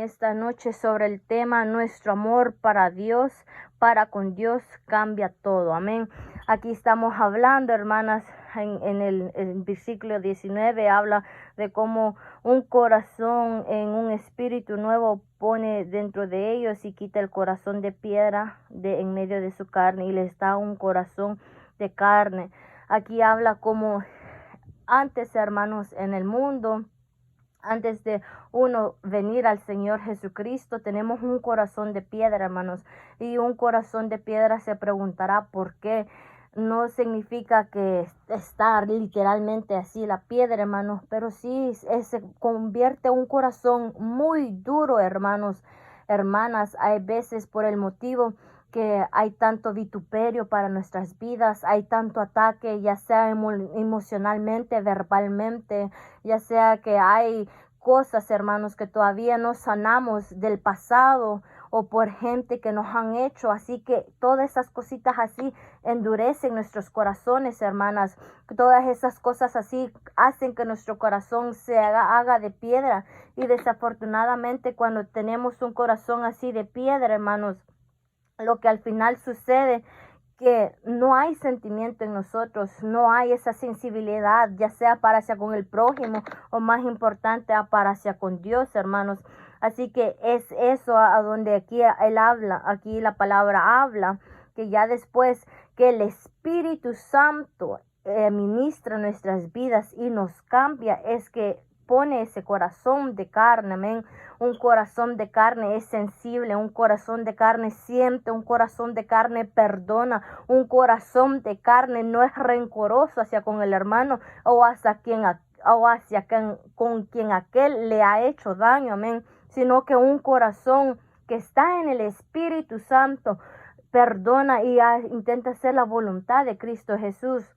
esta noche sobre el tema nuestro amor para Dios, para con Dios cambia todo. Amén. Aquí estamos hablando, hermanas, en el versículo 19 habla de cómo un corazón en un espíritu nuevo pone dentro de ellos y quita el corazón de piedra de en medio de su carne y les da un corazón de carne. Aquí habla como antes, hermanos, en el mundo, antes de uno venir al Señor Jesucristo, tenemos un corazón de piedra, hermanos. Y un corazón de piedra se preguntará por qué. No significa que está literalmente así la piedra, hermanos, pero sí se convierte en un corazón muy duro, hermanos, hermanas. Hay veces por el motivo que hay tanto vituperio para nuestras vidas, hay tanto ataque, ya sea emocionalmente, verbalmente, ya sea que hay cosas, hermanos, que todavía no sanamos del pasado o por gente que nos han hecho. Así que todas esas cositas así endurecen nuestros corazones, hermanas. Todas esas cosas así hacen que nuestro corazón se haga de piedra. Y desafortunadamente cuando tenemos un corazón así de piedra, hermanos, lo que al final sucede que no hay sentimiento en nosotros, no hay esa sensibilidad, ya sea para hacia con el prójimo o más importante para hacia con Dios, hermanos. Así que es eso a donde aquí él habla, aquí la palabra habla, que ya después que el Espíritu Santo ministra nuestras vidas y nos cambia, es que pone ese corazón de carne, amén. Un corazón de carne es sensible, un corazón de carne siente, un corazón de carne perdona, un corazón de carne no es rencoroso hacia con el hermano o hacia con quien aquel le ha hecho daño, amén, sino que un corazón que está en el Espíritu Santo perdona y intenta hacer la voluntad de Cristo Jesús.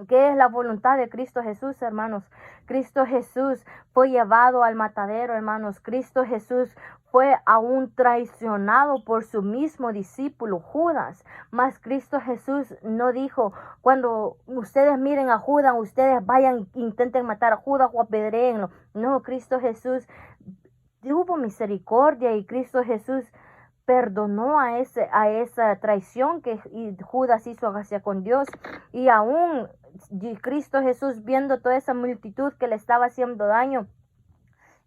¿Qué es la voluntad de Cristo Jesús, hermanos? Cristo Jesús fue llevado al matadero, hermanos. Cristo Jesús fue aún traicionado por su mismo discípulo Judas. Mas Cristo Jesús no dijo, cuando ustedes miren a Judas, ustedes vayan, intenten matar a Judas o apedréenlo. No, Cristo Jesús tuvo misericordia y Cristo Jesús perdonó a esa traición que Judas hizo hacia con Dios. Y aún Cristo Jesús, viendo toda esa multitud que le estaba haciendo daño,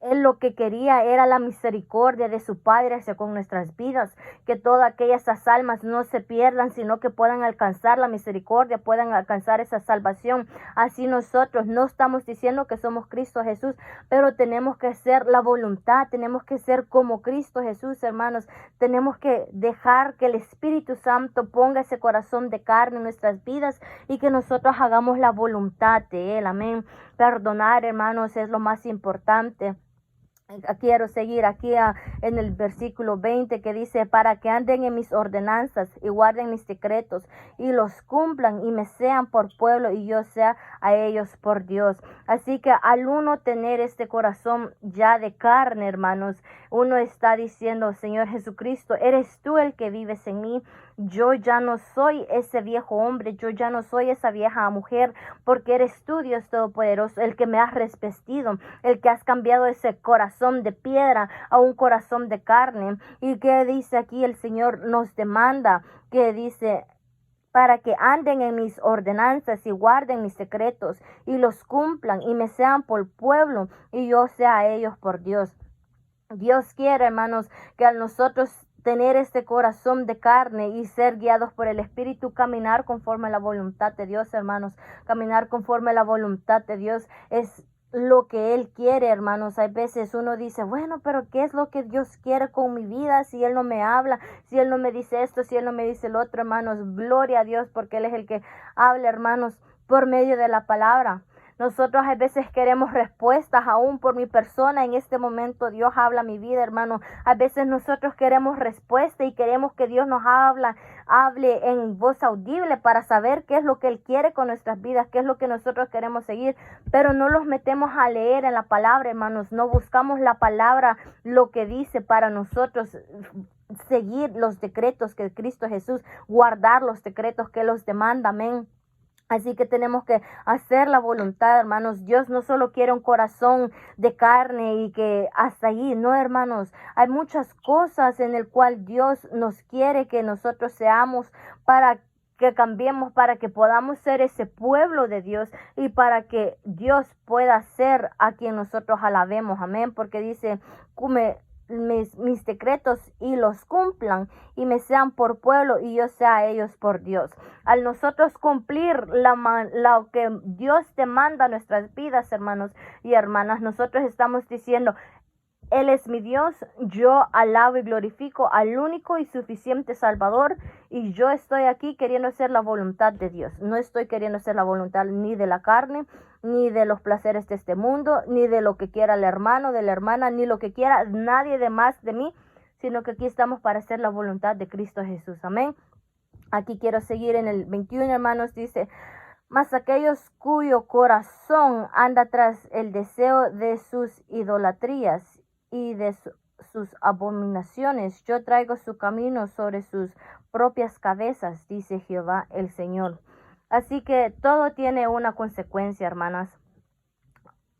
él lo que quería era la misericordia de su Padre hacia con nuestras vidas, que todas aquellas almas no se pierdan, sino que puedan alcanzar la misericordia, puedan alcanzar esa salvación. Así nosotros no estamos diciendo que somos Cristo Jesús, pero tenemos que hacer la voluntad, tenemos que ser como Cristo Jesús, hermanos. Tenemos que dejar que el Espíritu Santo ponga ese corazón de carne en nuestras vidas y que nosotros hagamos la voluntad de Él, amén. Perdonar, hermanos, es lo más importante. Quiero seguir aquí en el versículo 20 que dice, para que anden en mis ordenanzas y guarden mis decretos y los cumplan y me sean por pueblo y yo sea a ellos por Dios. Así que al uno tener este corazón ya de carne, hermanos, uno está diciendo, Señor Jesucristo, eres tú el que vives en mí. Yo ya no soy ese viejo hombre, yo ya no soy esa vieja mujer, porque eres tú, Dios Todopoderoso, el que me has revestido, el que has cambiado ese corazón de piedra a un corazón de carne. Y que dice aquí el Señor nos demanda, que dice, para que anden en mis ordenanzas y guarden mis secretos y los cumplan y me sean por pueblo y yo sea a ellos por Dios. Dios quiere, hermanos, que a nosotros tener este corazón de carne y ser guiados por el Espíritu, caminar conforme a la voluntad de Dios, hermanos. Caminar conforme a la voluntad de Dios es lo que Él quiere, hermanos. Hay veces uno dice, bueno, pero ¿qué es lo que Dios quiere con mi vida? Si Él no me habla, si Él no me dice esto, si Él no me dice lo otro, hermanos. Gloria a Dios, porque Él es el que habla, hermanos, por medio de la palabra. Nosotros a veces queremos respuestas aún por mi persona. En este momento Dios habla mi vida, hermano. A veces nosotros queremos respuesta y queremos que Dios nos hable en voz audible para saber qué es lo que Él quiere con nuestras vidas, qué es lo que nosotros queremos seguir. Pero no los metemos a leer en la palabra, hermanos. No buscamos la palabra, lo que dice para nosotros seguir los decretos que Cristo Jesús, guardar los decretos que los demanda, amén. Así que tenemos que hacer la voluntad, hermanos. Dios no solo quiere un corazón de carne y que hasta allí, no, hermanos. Hay muchas cosas en el cual Dios nos quiere que nosotros seamos para que cambiemos, para que podamos ser ese pueblo de Dios y para que Dios pueda ser a quien nosotros alabemos. Amén. Porque dice, mis decretos y los cumplan y me sean por pueblo y yo sea a ellos por Dios. Al nosotros cumplir lo que Dios demanda a nuestras vidas, hermanos y hermanas, nosotros estamos diciendo, Él es mi Dios, yo alabo y glorifico al único y suficiente Salvador y yo estoy aquí queriendo hacer la voluntad de Dios. No estoy queriendo hacer la voluntad ni de la carne, ni de los placeres de este mundo, ni de lo que quiera el hermano, de la hermana, ni lo que quiera nadie de más de mí, sino que aquí estamos para hacer la voluntad de Cristo Jesús. Amén. Aquí quiero seguir en el 21, hermanos, dice, mas aquellos cuyo corazón anda tras el deseo de sus idolatrías y de sus abominaciones, yo traigo su camino sobre sus propias cabezas, dice Jehová el Señor. Así que todo tiene una consecuencia, hermanas.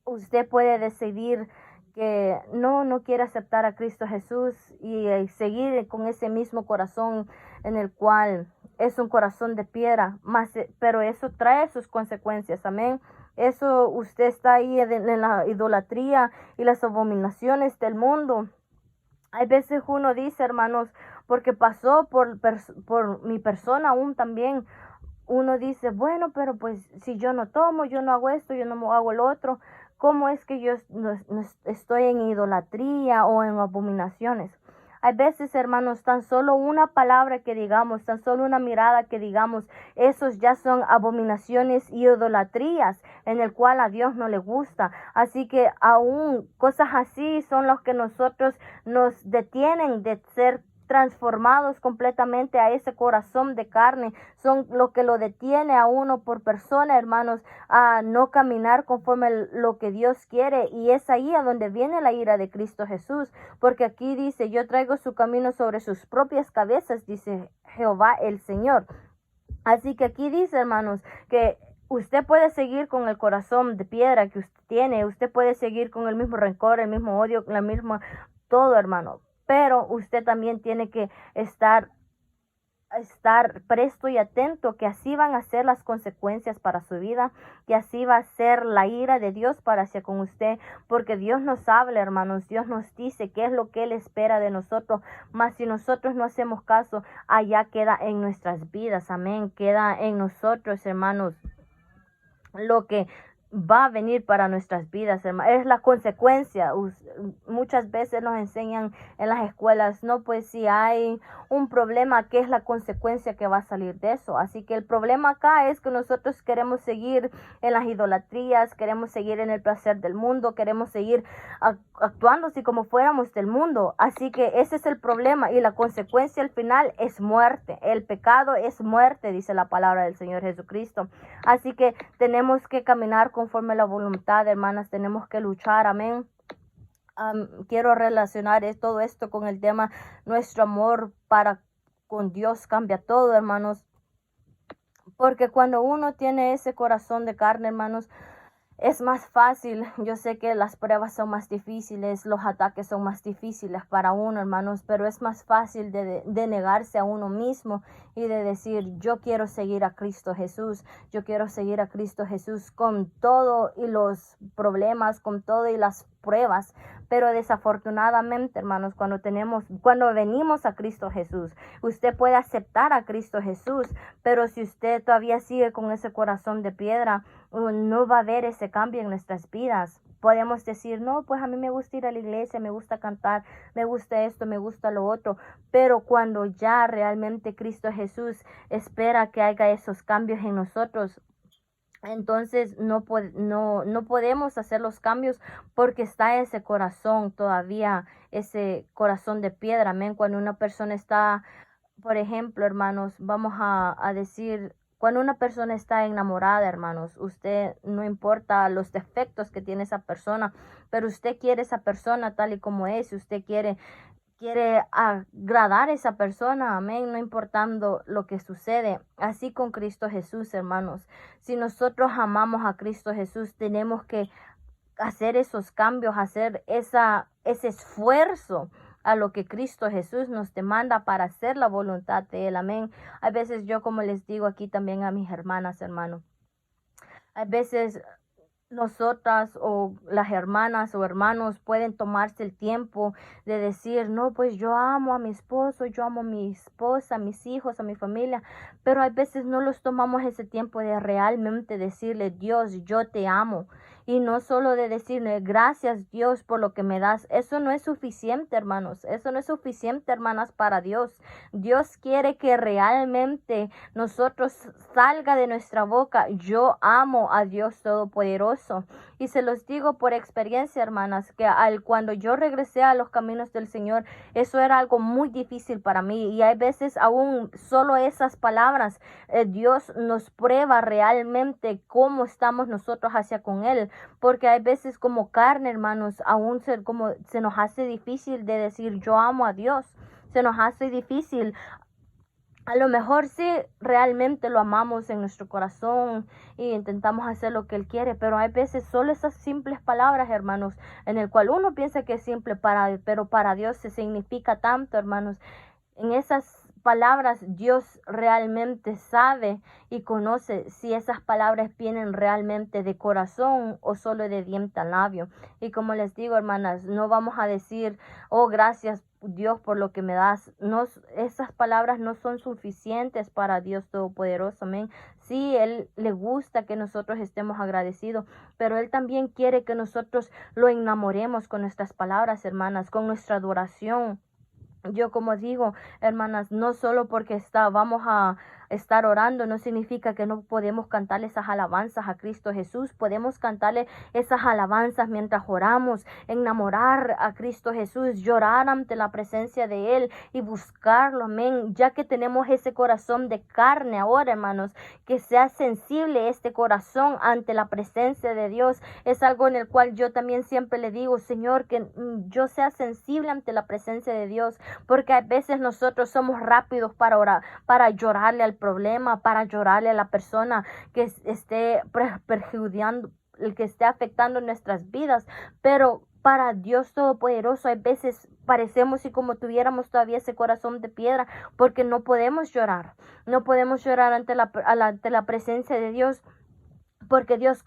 Usted puede decidir que no quiere aceptar a Cristo Jesús y seguir con ese mismo corazón en el cual es un corazón de piedra, pero eso trae sus consecuencias, amén. Eso usted está ahí en la idolatría y las abominaciones del mundo. Hay veces uno dice, hermanos, porque pasó por mi persona aún también, uno dice, bueno, pero pues si yo no tomo, yo no hago esto, yo no hago el otro, ¿cómo es que yo no estoy en idolatría o en abominaciones? Hay veces, hermanos, tan solo una palabra que digamos, tan solo una mirada que digamos, esos ya son abominaciones y idolatrías en el cual a Dios no le gusta. Así que aún cosas así son los que nosotros nos detienen de ser transformados completamente a ese corazón de carne, son lo que lo detiene a uno por persona, hermanos, a no caminar conforme lo que Dios quiere, y es ahí a donde viene la ira de Cristo Jesús, porque aquí dice, yo traigo su camino sobre sus propias cabezas, dice Jehová el Señor. Así que aquí dice, hermanos, que usted puede seguir con el corazón de piedra que usted tiene, usted puede seguir con el mismo rencor, el mismo odio, la misma, todo, hermano. Pero usted también tiene que estar presto y atento, que así van a ser las consecuencias para su vida, que así va a ser la ira de Dios para hacia con usted, porque Dios nos habla, hermanos, Dios nos dice qué es lo que Él espera de nosotros, mas si nosotros no hacemos caso, allá queda en nuestras vidas, amén, queda en nosotros, hermanos, lo que va a venir para nuestras vidas, hermano. Es la consecuencia. Muchas veces nos enseñan en las escuelas, no, pues si hay un problema, ¿qué es la consecuencia que va a salir de eso? Así que el problema acá es que nosotros queremos seguir en las idolatrías, queremos seguir en el placer del mundo, queremos seguir actuando así como fuéramos del mundo. Así que ese es el problema y la consecuencia al final es muerte. El pecado es muerte, dice la palabra del Señor Jesucristo. Así que tenemos que caminar conforme a la voluntad, hermanas, tenemos que luchar, amén. Quiero relacionar todo esto con el tema, nuestro amor para con Dios cambia todo, hermanos, porque cuando uno tiene ese corazón de carne, hermanos, es más fácil. Yo sé que las pruebas son más difíciles, los ataques son más difíciles para uno, hermanos, pero es más fácil de negarse a uno mismo y de decir, yo quiero seguir a Cristo Jesús, yo quiero seguir a Cristo Jesús con todo y los problemas, con todo y las pruebas. Pero desafortunadamente, hermanos, cuando venimos a Cristo Jesús, usted puede aceptar a Cristo Jesús, pero si usted todavía sigue con ese corazón de piedra, no va a haber ese cambio en nuestras vidas. Podemos decir, no, pues a mí me gusta ir a la iglesia, me gusta cantar, me gusta esto, me gusta lo otro, pero cuando ya realmente Cristo Jesús espera que haya esos cambios en nosotros, entonces no podemos hacer los cambios porque está ese corazón todavía, ese corazón de piedra, amén. Cuando una persona está, por ejemplo, hermanos, vamos a decir, cuando una persona está enamorada, hermanos, usted no importa los defectos que tiene esa persona, pero usted quiere esa persona tal y como es, usted quiere quiere agradar a esa persona, amén, no importando lo que sucede. Así con Cristo Jesús, hermanos. Si nosotros amamos a Cristo Jesús, tenemos que hacer esos cambios, hacer ese esfuerzo a lo que Cristo Jesús nos demanda para hacer la voluntad de Él, amén. A veces yo, como les digo aquí también a mis hermanas, hermanos, a veces nosotras o las hermanas o hermanos pueden tomarse el tiempo de decir, no, pues yo amo a mi esposo, yo amo a mi esposa, a mis hijos, a mi familia, pero a veces no los tomamos ese tiempo de realmente decirle, Dios, yo te amo. Y no solo de decirle, gracias Dios por lo que me das. Eso no es suficiente, hermanos. Eso no es suficiente, hermanas, para Dios. Dios quiere que realmente nosotros salga de nuestra boca, yo amo a Dios Todopoderoso. Y se los digo por experiencia, hermanas, que cuando yo regresé a los caminos del Señor, eso era algo muy difícil para mí. Y hay veces aún solo esas palabras, Dios nos prueba realmente cómo estamos nosotros hacia con Él. Porque hay veces como carne, hermanos, aún se nos hace difícil de decir yo amo a Dios. Se nos hace difícil. A lo mejor sí realmente lo amamos en nuestro corazón y intentamos hacer lo que Él quiere, pero hay veces solo esas simples palabras, hermanos, en el cual uno piensa que es simple, pero para Dios se significa tanto, hermanos. En esas palabras Dios realmente sabe y conoce si esas palabras vienen realmente de corazón o solo de diente al labio. Y como les digo, hermanas, no vamos a decir, oh, gracias Dios por lo que me das. No, esas palabras no son suficientes para Dios Todopoderoso, amén. Sí, Él le gusta que nosotros estemos agradecidos, pero Él también quiere que nosotros lo enamoremos con nuestras palabras, hermanas, con nuestra adoración. Yo como digo, hermanas, no solo porque vamos a estar orando, no significa que no podemos cantarle esas alabanzas a Cristo Jesús. Podemos cantarle esas alabanzas mientras oramos, enamorar a Cristo Jesús, llorar ante la presencia de Él y buscarlo, amén. Ya que tenemos ese corazón de carne ahora, hermanos, que sea sensible este corazón ante la presencia de Dios. Es algo en el cual yo también siempre le digo, Señor, que yo sea sensible ante la presencia de Dios. Porque a veces nosotros somos rápidos para orar, para llorarle al problema, para llorarle a la persona que esté perjudicando, el que esté afectando nuestras vidas. Pero para Dios Todopoderoso, hay veces parecemos y como tuviéramos todavía ese corazón de piedra, porque no podemos llorar. No podemos llorar ante la presencia de Dios. Porque Dios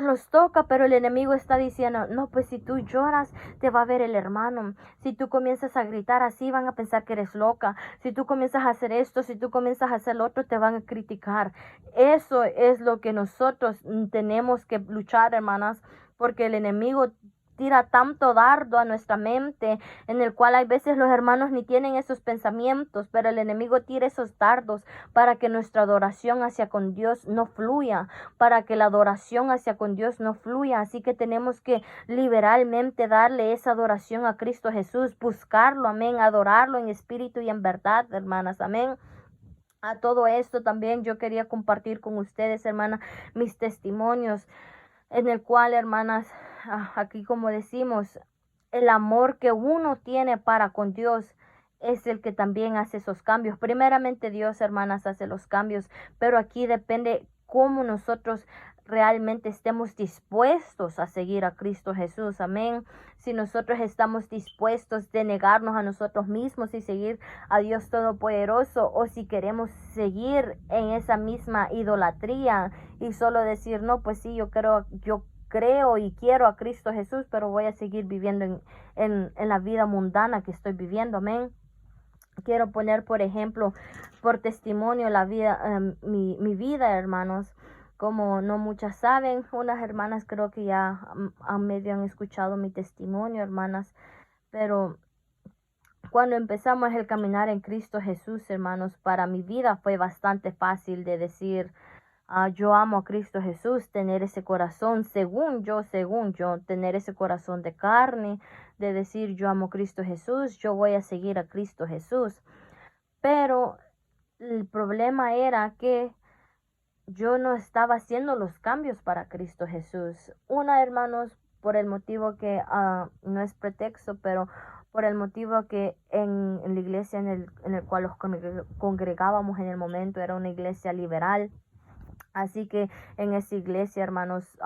los toca, pero el enemigo está diciendo, no, pues si tú lloras, te va a ver el hermano. Si tú comienzas a gritar así, van a pensar que eres loca. Si tú comienzas a hacer esto, si tú comienzas a hacer lo otro, te van a criticar. Eso es lo que nosotros tenemos que luchar, hermanas, porque el enemigo tira tanto dardo a nuestra mente, en el cual hay veces los hermanos ni tienen esos pensamientos, pero el enemigo tira esos dardos para que nuestra adoración hacia con Dios no fluya, para que la adoración hacia con Dios no fluya. Así que tenemos que liberalmente darle esa adoración a Cristo Jesús, buscarlo, amén, adorarlo en espíritu y en verdad, hermanas, amén. A todo esto también yo quería compartir con ustedes, hermanas, mis testimonios, en el cual, hermanas, aquí como decimos, el amor que uno tiene para con Dios es el que también hace esos cambios. Primeramente Dios, hermanas, hace los cambios, pero aquí depende cómo nosotros realmente estemos dispuestos a seguir a Cristo Jesús. Amén. Si nosotros estamos dispuestos de negarnos a nosotros mismos y seguir a Dios Todopoderoso, o si queremos seguir en esa misma idolatría y solo decir, no, pues sí, yo creo y quiero a Cristo Jesús, pero voy a seguir viviendo en la vida mundana que estoy viviendo, amén. Quiero poner, por ejemplo, por testimonio la vida, mi vida, hermanos. Como no muchas saben, unas hermanas creo que ya a medio han escuchado mi testimonio, hermanas, pero cuando empezamos el caminar en Cristo Jesús, hermanos, para mi vida fue bastante fácil de decir, yo amo a Cristo Jesús, tener ese corazón, según yo, tener ese corazón de carne, de decir yo amo a Cristo Jesús, yo voy a seguir a Cristo Jesús. Pero el problema era que yo no estaba haciendo los cambios para Cristo Jesús. Una, hermanos, por el motivo que no es pretexto, pero por el motivo que en la iglesia en el cual los congregábamos en el momento era una iglesia liberal. Así que en esa iglesia, hermanos,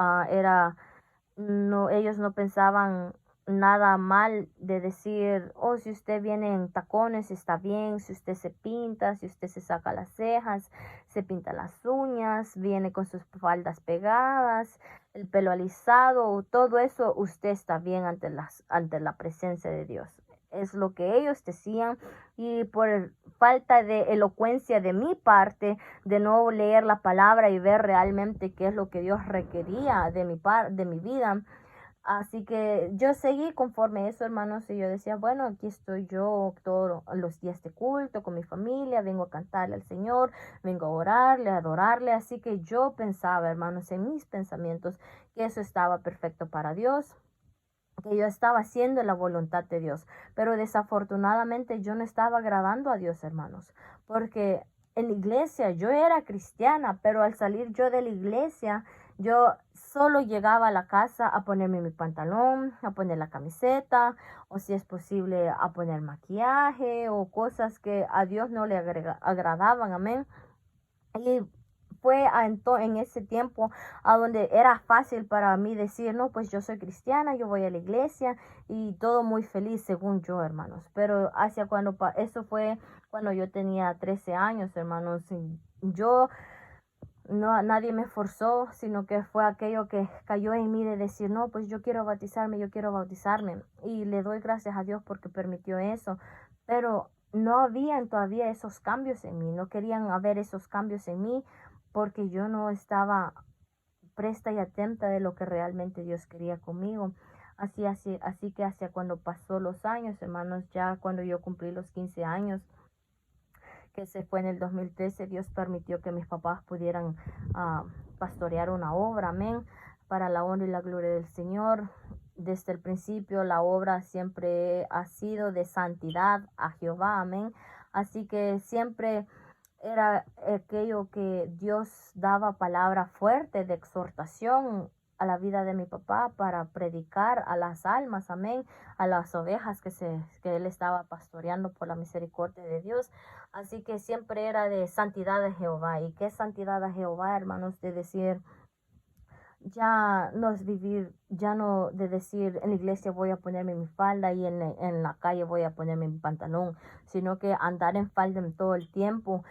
ellos no pensaban nada mal de decir, oh, si usted viene en tacones está bien, si usted se pinta, si usted se saca las cejas, se pinta las uñas, viene con sus faldas pegadas, el pelo alisado, todo eso, usted está bien ante la presencia de Dios. Es lo que ellos decían, y por falta de elocuencia de mi parte, de no leer la palabra y ver realmente qué es lo que Dios requería de mi vida. Así que yo seguí conforme a eso, hermanos, y yo decía, bueno, aquí estoy yo todos los días de culto con mi familia, vengo a cantarle al Señor, vengo a orarle, a adorarle. Así que yo pensaba, hermanos, en mis pensamientos, que eso estaba perfecto para Dios, que yo estaba haciendo la voluntad de Dios. Pero desafortunadamente yo no estaba agradando a Dios, hermanos, porque en la iglesia yo era cristiana, pero al salir yo de la iglesia, yo solo llegaba a la casa a ponerme mi pantalón, a poner la camiseta, o si es posible a poner maquillaje o cosas que a Dios no le agradaban, amén. Y fue en ese tiempo a donde era fácil para mí decir, no, pues yo soy cristiana, yo voy a la iglesia y todo muy feliz según yo, hermanos. Pero eso fue cuando yo tenía 13 años, hermanos. Y nadie me forzó, sino que fue aquello que cayó en mí de decir, no, pues yo quiero bautizarme, yo quiero bautizarme. Y le doy gracias a Dios porque permitió eso. Pero no habían todavía esos cambios en mí, no querían haber esos cambios en mí porque yo no estaba presta y atenta de lo que realmente Dios quería conmigo. Así que hacia cuando pasó los años, hermanos, ya cuando yo cumplí los 15 años, que se fue en el 2013, Dios permitió que mis papás pudieran pastorear una obra, amén, para la honra y la gloria del Señor. Desde el principio la obra siempre ha sido de santidad a Jehová, amén. Así que siempre era aquello que Dios daba palabra fuerte de exhortación a la vida de mi papá para predicar a las almas, amén, a las ovejas que él estaba pastoreando por la misericordia de Dios. Así que siempre era de santidad a Jehová. ¿Y qué es santidad a Jehová, hermanos? De decir, ya no es vivir, ya no de decir en la iglesia voy a ponerme mi falda y en la calle voy a ponerme mi pantalón, sino que andar en falda en todo el tiempo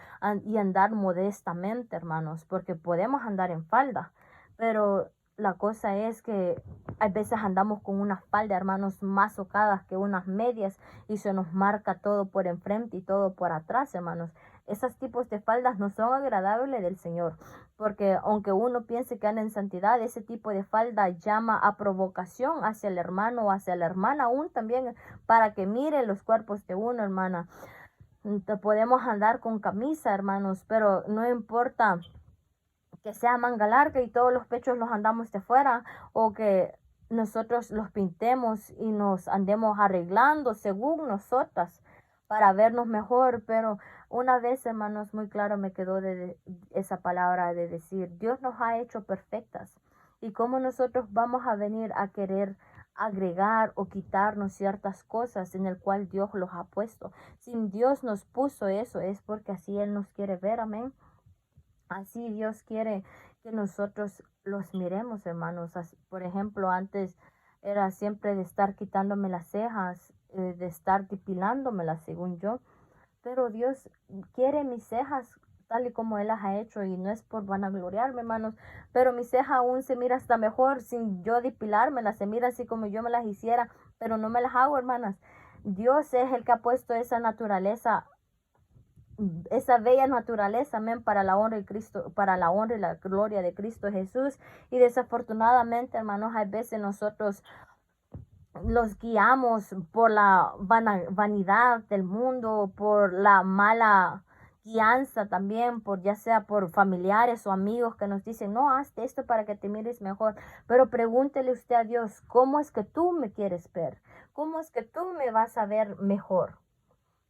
y andar modestamente, hermanos, porque podemos andar en falda, pero la cosa es que a veces andamos con una falda, hermanos, más socadas que unas medias y se nos marca todo por enfrente y todo por atrás, hermanos. Esos tipos de faldas no son agradables del Señor, porque aunque uno piense que anda en santidad, ese tipo de falda llama a provocación hacia el hermano o hacia la hermana, aún también para que mire los cuerpos de uno, hermana. Podemos andar con camisa, hermanos, pero no importa que sea manga larga y todos los pechos los andamos de fuera, o que nosotros los pintemos y nos andemos arreglando según nosotras para vernos mejor. Pero una vez, hermanos, muy claro me quedó de esa palabra de decir, Dios nos ha hecho perfectas, y cómo nosotros vamos a venir a querer agregar o quitarnos ciertas cosas en el cual Dios los ha puesto. Si Dios nos puso eso, es porque así Él nos quiere ver, amén. Así Dios quiere que nosotros los miremos, hermanos. Por ejemplo, antes era siempre de estar quitándome las cejas, de estar depilándomelas, según yo. Pero Dios quiere mis cejas tal y como Él las ha hecho, y no es por vanagloriarme, hermanos, pero mi ceja aún se mira hasta mejor sin yo depilármelas, se mira así como yo me las hiciera, pero no me las hago, hermanas. Dios es el que ha puesto esa naturaleza, esa bella naturaleza, amén, para la honra de Cristo, para la honra y la gloria de Cristo Jesús. Y desafortunadamente, hermanos, a veces nosotros los guiamos por la vanidad del mundo, por la mala guianza también, por ya sea por familiares o amigos que nos dicen, no, hazte esto para que te mires mejor. Pero pregúntele usted a Dios, ¿cómo es que tú me quieres ver? ¿Cómo es que tú me vas a ver mejor?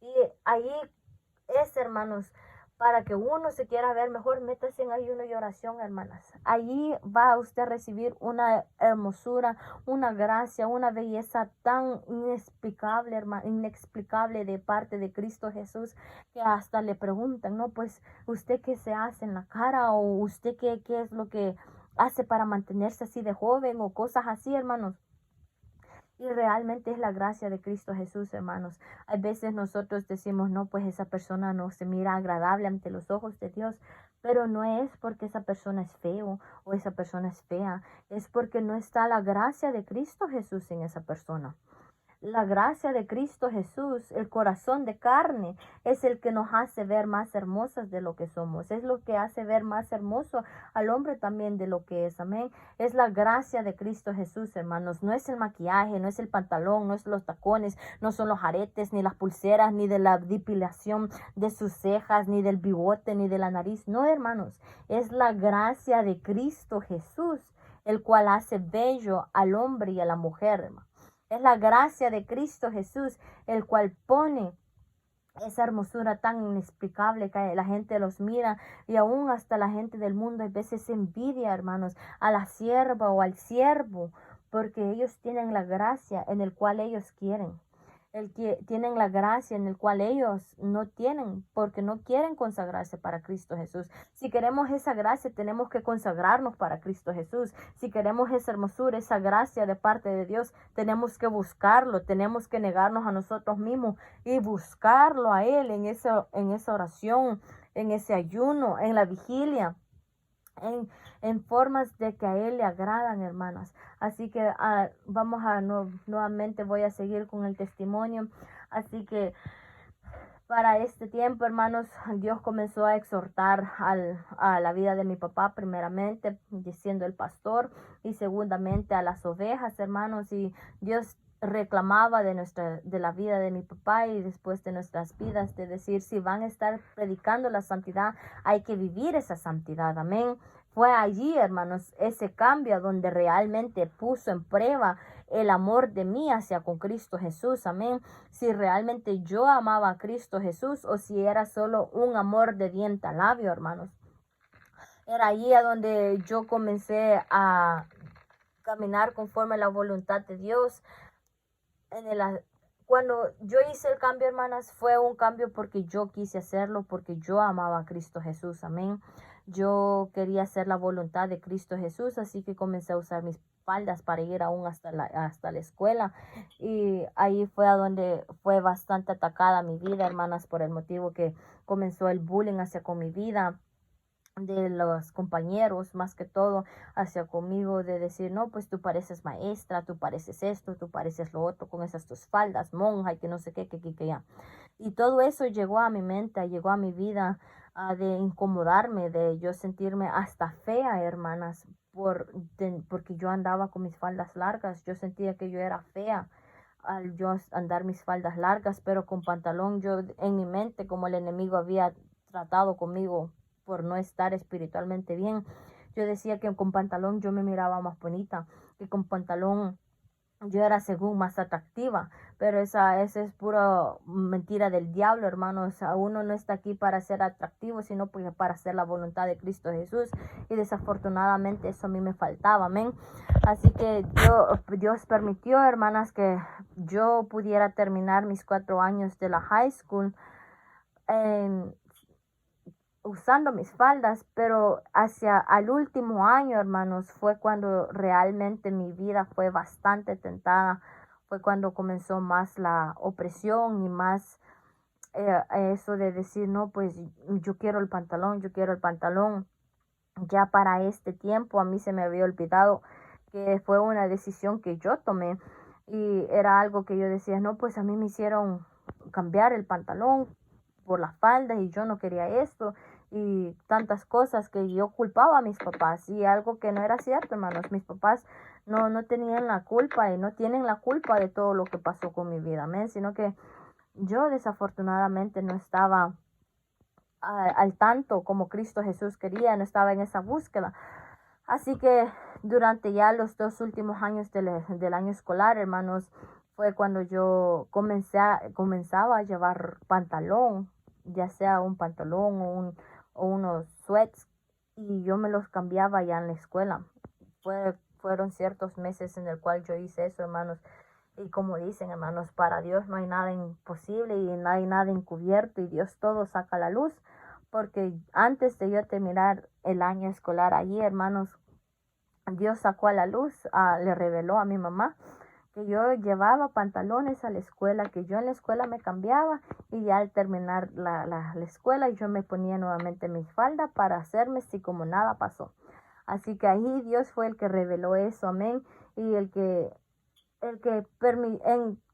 Y ahí es, hermanos, para que uno se quiera ver mejor, métase en ayuno y oración, hermanas. Allí va a usted recibir una hermosura, una gracia, una belleza tan inexplicable, inexplicable de parte de Cristo Jesús, que hasta le preguntan, no, pues, ¿usted qué se hace en la cara? ¿O usted qué es lo que hace para mantenerse así de joven? O cosas así, hermanos. Y realmente es la gracia de Cristo Jesús, hermanos. A veces nosotros decimos, no, pues esa persona no se mira agradable ante los ojos de Dios, pero no es porque esa persona es feo o esa persona es fea, es porque no está la gracia de Cristo Jesús en esa persona. La gracia de Cristo Jesús, el corazón de carne, es el que nos hace ver más hermosas de lo que somos. Es lo que hace ver más hermoso al hombre también de lo que es. Amén. Es la gracia de Cristo Jesús, hermanos. No es el maquillaje, no es el pantalón, no es los tacones, no son los aretes, ni las pulseras, ni de la depilación de sus cejas, ni del bigote, ni de la nariz. No, hermanos. Es la gracia de Cristo Jesús, el cual hace bello al hombre y a la mujer, hermano. Es la gracia de Cristo Jesús, el cual pone esa hermosura tan inexplicable que la gente los mira y aún hasta la gente del mundo a veces envidia, hermanos, a la sierva o al siervo, porque ellos tienen la gracia en el cual ellos quieren. El que tienen la gracia en el cual ellos no tienen, porque no quieren consagrarse para Cristo Jesús. Si queremos esa gracia, tenemos que consagrarnos para Cristo Jesús. Si queremos esa hermosura, esa gracia de parte de Dios, tenemos que buscarlo, tenemos que negarnos a nosotros mismos y buscarlo a Él en esa oración, en ese ayuno, en la vigilia. En formas de que a Él le agradan, hermanas. Así que vamos a nuevamente voy a seguir con el testimonio. Así que para este tiempo, hermanos, Dios comenzó a exhortar a la vida de mi papá, primeramente, siendo el pastor, y segundamente a las ovejas, hermanos, y Dios reclamaba de la vida de mi papá y después de nuestras vidas, de decir, si van a estar predicando la santidad, hay que vivir esa santidad, amén. Fue allí, hermanos, ese cambio donde realmente puso en prueba el amor de mí hacia con Cristo Jesús, amén. Si realmente yo amaba a Cristo Jesús o si era solo un amor de diente a labio, hermanos. Era allí a donde yo comencé a caminar conforme a la voluntad de Dios. Cuando yo hice el cambio, hermanas, fue un cambio porque yo quise hacerlo, porque yo amaba a Cristo Jesús, amén. Yo quería hacer la voluntad de Cristo Jesús, así que comencé a usar mis faldas para ir aún hasta la escuela. Y ahí fue a donde fue bastante atacada mi vida, hermanas, por el motivo que comenzó el bullying hacia con mi vida de los compañeros, más que todo hacia conmigo, de decir, no, pues tú pareces maestra, tú pareces esto, tú pareces lo otro, con esas tus faldas, monja, y que no sé qué, que ya. Y todo eso llegó a mi mente, llegó a mi vida, de incomodarme, de yo sentirme hasta fea, hermanas, porque yo andaba con mis faldas largas, yo sentía que yo era fea al yo andar mis faldas largas, pero con pantalón, yo en mi mente, como el enemigo había tratado conmigo por no estar espiritualmente bien, yo decía que con pantalón yo me miraba más bonita, que con pantalón yo era según más atractiva, pero esa es pura mentira del diablo, hermanos. Uno no está aquí para ser atractivo, sino para hacer la voluntad de Cristo Jesús, y desafortunadamente eso a mí me faltaba, amén. Así que Dios permitió, hermanas, que yo pudiera terminar mis 4 años de la high school usando mis faldas, pero hacia al último año, hermanos, fue cuando realmente mi vida fue bastante tentada, fue cuando comenzó más la opresión y más eso de decir, no, pues yo quiero el pantalón, yo quiero el pantalón. Ya para este tiempo a mí se me había olvidado que fue una decisión que yo tomé y era algo que yo decía, no, pues a mí me hicieron cambiar el pantalón por la falda y yo no quería esto y tantas cosas que yo culpaba a mis papás y algo que no era cierto, hermanos. Mis papás no tenían la culpa y no tienen la culpa de todo lo que pasó con mi vida, amén, sino que yo desafortunadamente no estaba al tanto como Cristo Jesús quería, no estaba en esa búsqueda. Así que durante ya los 2 últimos años del año escolar, hermanos, fue cuando yo comenzaba a llevar pantalón ya sea un pantalón o unos sweats, y yo me los cambiaba ya en la escuela. Fueron ciertos meses en el cual yo hice eso, hermanos. Y como dicen, hermanos, para Dios no hay nada imposible y no hay nada encubierto, y Dios todo saca a la luz. Porque antes de yo terminar el año escolar allí, hermanos, Dios sacó a la luz, le reveló a mi mamá que yo llevaba pantalones a la escuela, que yo en la escuela me cambiaba, y ya al terminar la escuela yo me ponía nuevamente mi falda para hacerme si como nada pasó. Así que ahí Dios fue el que reveló eso, amén. Y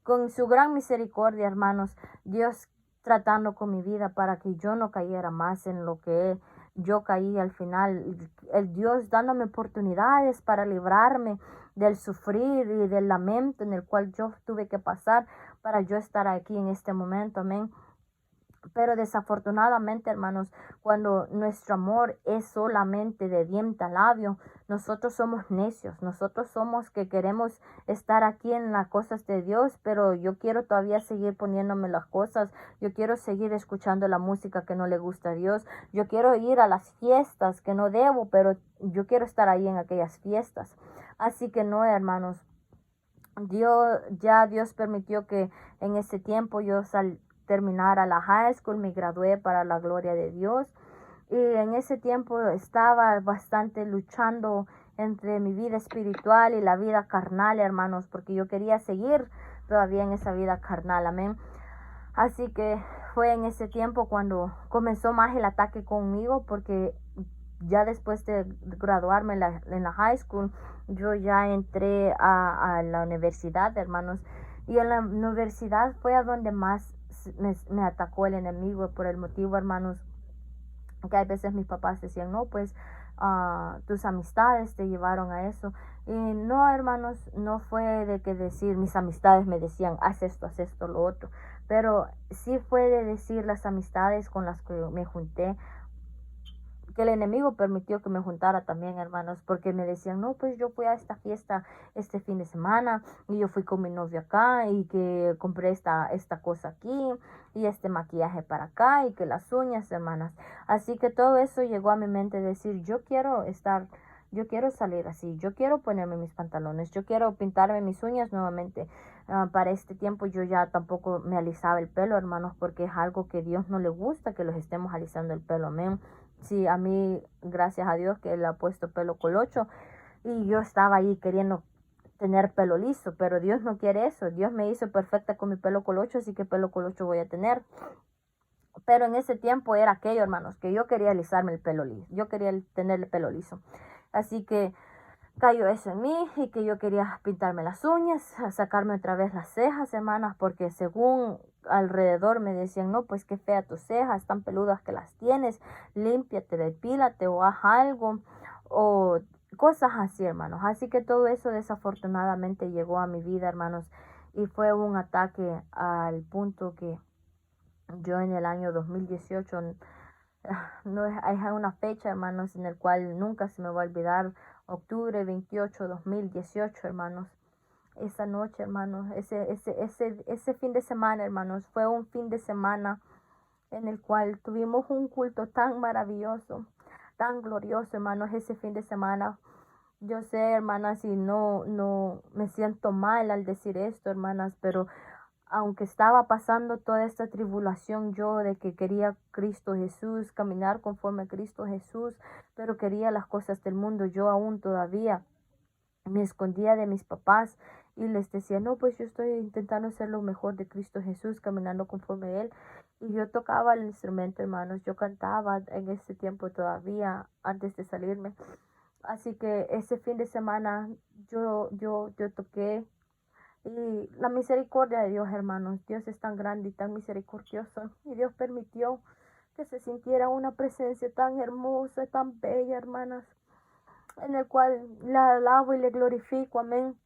con su gran misericordia, hermanos, Dios tratando con mi vida para que yo no cayera más en lo que yo caí al final. El Dios dándome oportunidades para librarme del sufrir y del lamento en el cual yo tuve que pasar para yo estar aquí en este momento, amén. Pero desafortunadamente, hermanos, cuando nuestro amor es solamente de diente a labio, nosotros somos necios, nosotros somos que queremos estar aquí en las cosas de Dios, pero yo quiero todavía seguir poniéndome las cosas, yo quiero seguir escuchando la música que no le gusta a Dios, yo quiero ir a las fiestas que no debo, pero yo quiero estar ahí en aquellas fiestas. Así que no, hermanos, Dios permitió que en ese tiempo yo terminara la high school, me gradué para la gloria de Dios, y en ese tiempo estaba bastante luchando entre mi vida espiritual y la vida carnal, hermanos, porque yo quería seguir todavía en esa vida carnal, amén. Así que fue en ese tiempo cuando comenzó más el ataque conmigo, porque ya después de graduarme en la high school, yo ya entré a la universidad, hermanos, y en la universidad fue a donde más me atacó el enemigo, por el motivo, hermanos, que a veces mis papás decían, no, pues tus amistades te llevaron a eso. Y no, hermanos, no fue de que decir mis amistades me decían, haz esto, lo otro, pero sí fue de decir las amistades con las que me junté, que el enemigo permitió que me juntara también, hermanos, porque me decían, no, pues yo fui a esta fiesta este fin de semana, y yo fui con mi novio acá, y que compré esta cosa aquí, y este maquillaje para acá, y que las uñas, hermanas. Así que todo eso llegó a mi mente, decir, yo quiero salir así, yo quiero ponerme mis pantalones, yo quiero pintarme mis uñas nuevamente. Para este tiempo yo ya tampoco me alisaba el pelo, hermanos, porque es algo que Dios no le gusta, que los estemos alisando el pelo, amén. Sí, a mí, gracias a Dios, que él ha puesto pelo colocho, y yo estaba ahí queriendo tener pelo liso, pero Dios no quiere eso. Dios me hizo perfecta con mi pelo colocho, así que pelo colocho voy a tener. Pero en ese tiempo era aquello, hermanos, que yo quería alisarme el pelo liso, yo quería tener el pelo liso. Así que cayó eso en mí, y que yo quería pintarme las uñas, sacarme otra vez las cejas, hermanas, porque según alrededor me decían, no, pues qué fea tus cejas, tan peludas que las tienes, límpiate, depílate o haz algo, o cosas así, hermanos. Así que todo eso desafortunadamente llegó a mi vida, hermanos, y fue un ataque al punto que yo en el año 2018, no hay una fecha, hermanos, en el cual nunca se me va a olvidar, octubre 28, 2018, hermanos. Esa noche, hermanos, ese fin de semana, hermanos, fue un fin de semana en el cual tuvimos un culto tan maravilloso, tan glorioso, hermanos, ese fin de semana. Yo sé, hermanas, y no me siento mal al decir esto, hermanas, pero aunque estaba pasando toda esta tribulación yo de que quería Cristo Jesús, caminar conforme a Cristo Jesús, pero quería las cosas del mundo, yo aún todavía me escondía de mis papás y les decía, no, pues yo estoy intentando ser lo mejor de Cristo Jesús, caminando conforme a Él. Y yo tocaba el instrumento, hermanos, yo cantaba en ese tiempo todavía, antes de salirme. Así que ese fin de semana yo toqué, y la misericordia de Dios, hermanos, Dios es tan grande y tan misericordioso, y Dios permitió que se sintiera una presencia tan hermosa, tan bella, hermanas, en el cual la alabo y le glorifico, amén,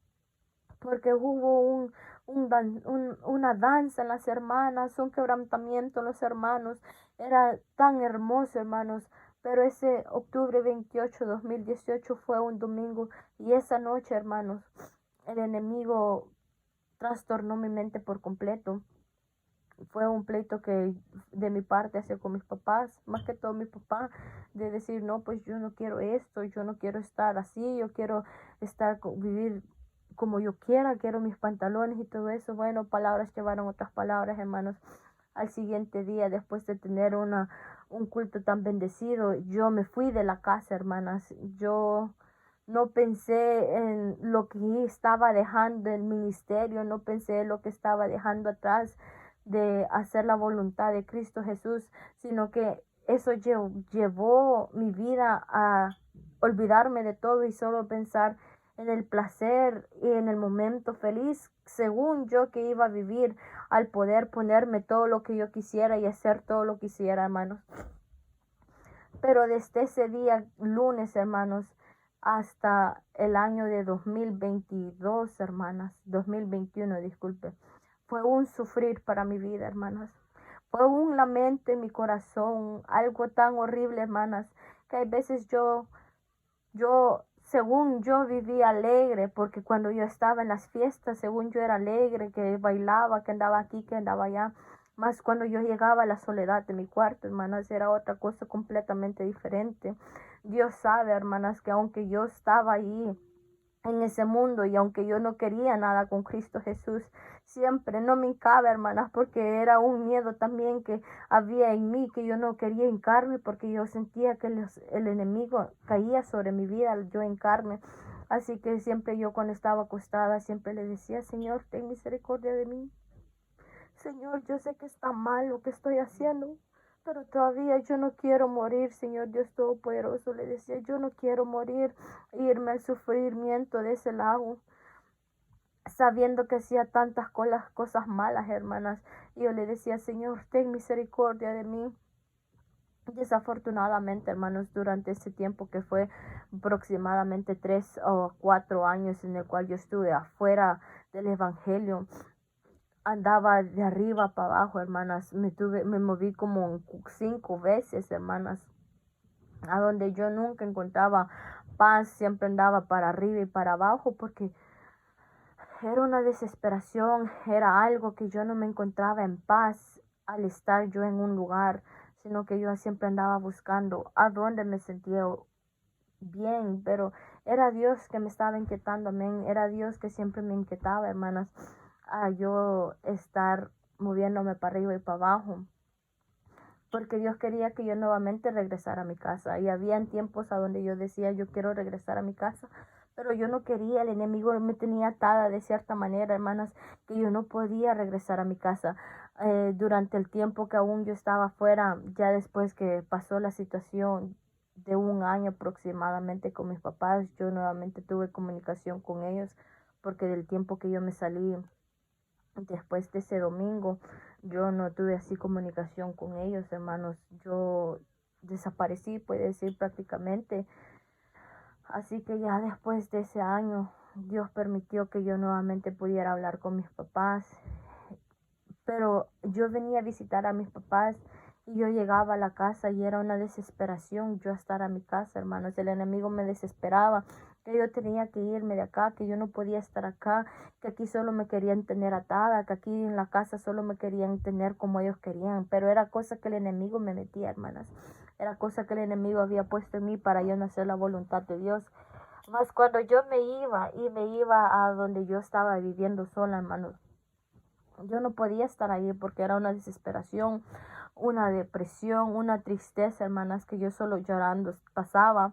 porque hubo una danza en las hermanas, un quebrantamiento en los hermanos, era tan hermoso, hermanos. Pero ese octubre 28, 2018 fue un domingo, y esa noche, hermanos, el enemigo trastornó mi mente por completo. fue un pleito que de mi parte hacia con mis papás, más que todo mi papá, de decir, no, pues yo no quiero esto, yo no quiero estar así, yo quiero vivir como yo quiero mis pantalones y todo eso. Bueno, palabras llevaron otras palabras, hermanos. Al siguiente día, después de tener un culto tan bendecido, yo me fui de la casa, hermanas. Yo no pensé en lo que estaba dejando el ministerio, no pensé en lo que estaba dejando atrás de hacer la voluntad de Cristo Jesús, sino que eso llevó mi vida a olvidarme de todo y solo pensar en el placer y en el momento feliz, según yo que iba a vivir, al poder ponerme todo lo que yo quisiera y hacer todo lo que quisiera, hermanos. Pero desde ese día, lunes, hermanos, hasta el año de 2022, hermanas, 2021, disculpe, fue un sufrir para mi vida, hermanas. Fue un lamento en mi corazón, algo tan horrible, hermanas, que hay veces según yo vivía alegre, porque cuando yo estaba en las fiestas, según yo era alegre, que bailaba, que andaba aquí, que andaba allá. Más cuando yo llegaba a la soledad de mi cuarto, hermanas, era otra cosa completamente diferente. Dios sabe, hermanas, que aunque yo estaba ahí en ese mundo y aunque yo no quería nada con Cristo Jesús, siempre no me hincaba, hermanas, porque era un miedo también que había en mí, que yo no quería hincarme porque yo sentía que el enemigo caía sobre mi vida al yo hincarme. Así que siempre yo cuando estaba acostada siempre le decía, Señor, ten misericordia de mí. Señor, yo sé que está mal lo que estoy haciendo, pero todavía yo no quiero morir, Señor Dios Todopoderoso. Le decía, yo no quiero morir, irme al sufrimiento de ese lago, sabiendo que hacía tantas cosas malas, hermanas. Y yo le decía, Señor, ten misericordia de mí. Desafortunadamente, hermanos, durante ese tiempo que fue aproximadamente 3 o 4 años en el cual yo estuve afuera del evangelio, andaba de arriba para abajo, hermanas. Me moví como 5 veces, hermanas, a donde yo nunca encontraba paz, siempre andaba para arriba y para abajo porque era una desesperación, era algo que yo no me encontraba en paz al estar yo en un lugar, sino que yo siempre andaba buscando a dónde me sentía bien, pero era Dios que me estaba inquietando, amén, era Dios que siempre me inquietaba, hermanas, a yo estar moviéndome para arriba y para abajo, porque Dios quería que yo nuevamente regresara a mi casa. Y habían tiempos a donde yo decía, yo quiero regresar a mi casa, pero yo no quería, el enemigo me tenía atada de cierta manera, hermanas, que yo no podía regresar a mi casa. Durante el tiempo que aún yo estaba afuera, ya después que pasó la situación de un año aproximadamente con mis papás, yo nuevamente tuve comunicación con ellos, porque del tiempo que yo me salí después de ese domingo, yo no tuve así comunicación con ellos, hermanos. Yo desaparecí, puede decir prácticamente. Así que ya después de ese año, Dios permitió que yo nuevamente pudiera hablar con mis papás. Pero yo venía a visitar a mis papás y yo llegaba a la casa y era una desesperación yo estar a mi casa, hermanos. El enemigo me desesperaba, que yo tenía que irme de acá, que yo no podía estar acá, que aquí solo me querían tener atada, que aquí en la casa solo me querían tener como ellos querían. Pero era cosa que el enemigo me metía, hermanas. Era cosa que el enemigo había puesto en mí para yo no hacer la voluntad de Dios. Más cuando yo me iba a donde yo estaba viviendo sola, hermanos, yo no podía estar ahí porque era una desesperación, una depresión, una tristeza, hermanas, que yo solo llorando pasaba.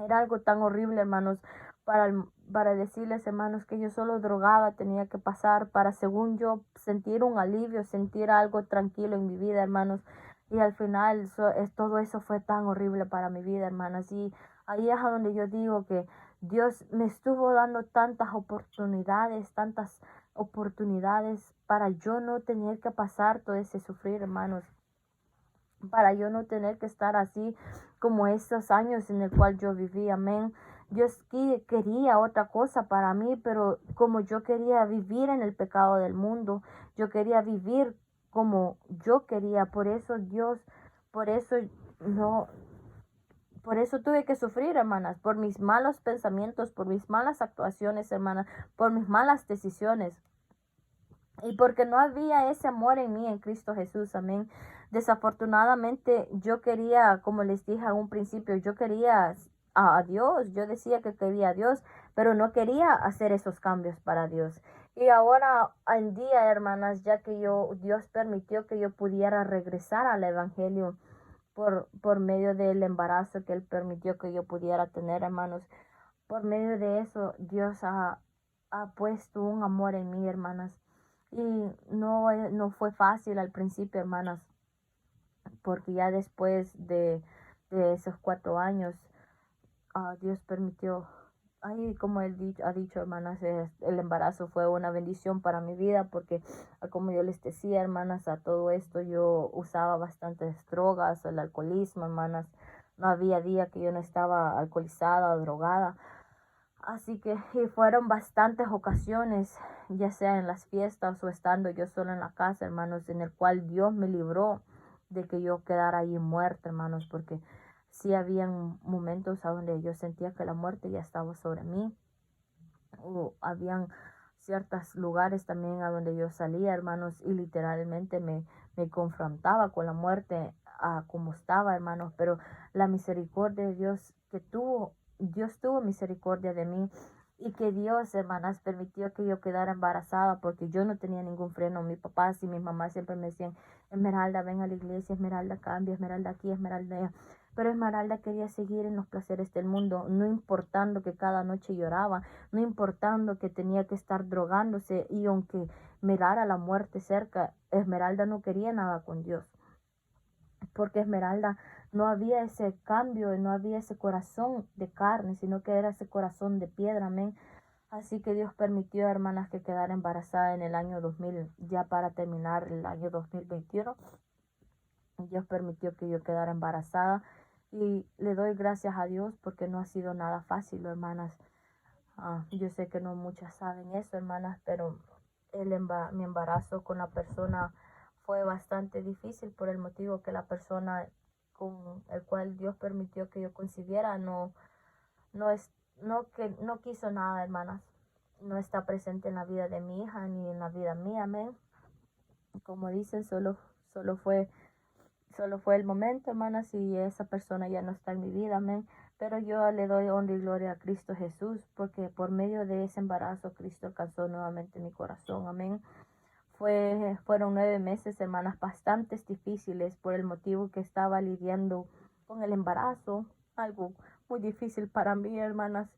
Era algo tan horrible, hermanos, para decirles, hermanos, que yo solo drogada tenía que pasar para, según yo, sentir un alivio, sentir algo tranquilo en mi vida, hermanos. Y al final todo eso fue tan horrible para mi vida, hermanas. Y ahí es a donde yo digo que Dios me estuvo dando tantas oportunidades para yo no tener que pasar todo ese sufrir, hermanos, para yo no tener que estar así como esos años en el cual yo viví, amén. Dios quería otra cosa para mí, pero como yo quería vivir en el pecado del mundo, yo quería vivir como yo quería, por eso por eso no, por eso tuve que sufrir, hermanas, por mis malos pensamientos, por mis malas actuaciones, hermanas, por mis malas decisiones. Y porque no había ese amor en mí, en Cristo Jesús, amén. Desafortunadamente, yo quería, como les dije a un principio, yo quería a Dios, yo decía que quería a Dios, pero no quería hacer esos cambios para Dios. Y ahora en día, hermanas, ya que Dios permitió que yo pudiera regresar al Evangelio por medio del embarazo que Él permitió que yo pudiera tener, hermanos, por medio de eso, Dios ha puesto un amor en mí, hermanas. Y no fue fácil al principio, hermanas, porque ya después de esos 4 años, Dios permitió, ay, como ha dicho, hermanas, el embarazo fue una bendición para mi vida, porque como yo les decía, hermanas, a todo esto yo usaba bastantes drogas, el alcoholismo, hermanas. No había día que yo no estaba alcoholizada, drogada. Así que y fueron bastantes ocasiones, ya sea en las fiestas o estando yo solo en la casa, hermanos, en el cual Dios me libró de que yo quedara ahí muerta, hermanos, porque sí habían momentos a donde yo sentía que la muerte ya estaba sobre mí, o habían ciertos lugares también a donde yo salía, hermanos, y literalmente me confrontaba con la muerte a como estaba, hermanos, pero la misericordia de Dios Dios tuvo misericordia de mí y que Dios, hermanas, permitió que yo quedara embarazada porque yo no tenía ningún freno. Mi papá y mi mamá siempre me decían, Esmeralda, ven a la iglesia, Esmeralda, cambia, Esmeralda aquí, Esmeralda allá. Pero Esmeralda quería seguir en los placeres del mundo, no importando que cada noche lloraba, no importando que tenía que estar drogándose y aunque mirara la muerte cerca, Esmeralda no quería nada con Dios, porque Esmeralda no había ese cambio, no había ese corazón de carne, sino que era ese corazón de piedra, amén. Así que Dios permitió, hermanas, que quedara embarazada en el año 2000, ya para terminar el año 2021. Dios permitió que yo quedara embarazada y le doy gracias a Dios porque no ha sido nada fácil, hermanas. Yo sé que no muchas saben eso, hermanas, pero mi embarazo con la persona fue bastante difícil por el motivo que la persona con el cual Dios permitió que yo concibiera no es, no quiso nada, hermanas. No está presente en la vida de mi hija ni en la vida mía, amén. Como dicen, solo fue el momento, hermanas, y esa persona ya no está en mi vida, amén. Pero yo le doy honra y gloria a Cristo Jesús, porque por medio de ese embarazo Cristo alcanzó nuevamente mi corazón, amén. Fueron 9 meses, hermanas, bastante difíciles por el motivo que estaba lidiando con el embarazo, algo muy difícil para mí, hermanas,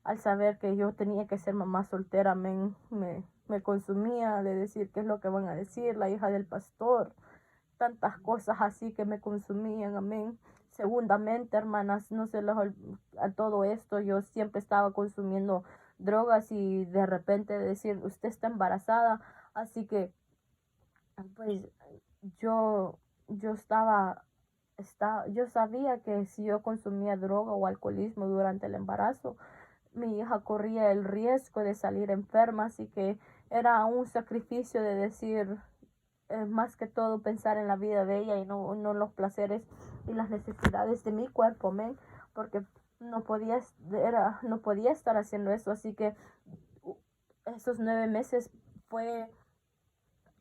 al saber que yo tenía que ser mamá soltera, me consumía de decir qué es lo que van a decir, la hija del pastor, tantas cosas así que me consumían, amén. Segundamente, hermanas, no se a todo esto, yo siempre estaba consumiendo drogas y de repente decir, usted está embarazada, así que pues yo, yo yo sabía que si yo consumía droga o alcoholismo durante el embarazo, mi hija corría el riesgo de salir enferma, así que era un sacrificio de decir, más que todo pensar en la vida de ella y no los placeres y las necesidades de mi cuerpo, amén, porque no podía estar haciendo eso, así que esos 9 meses fue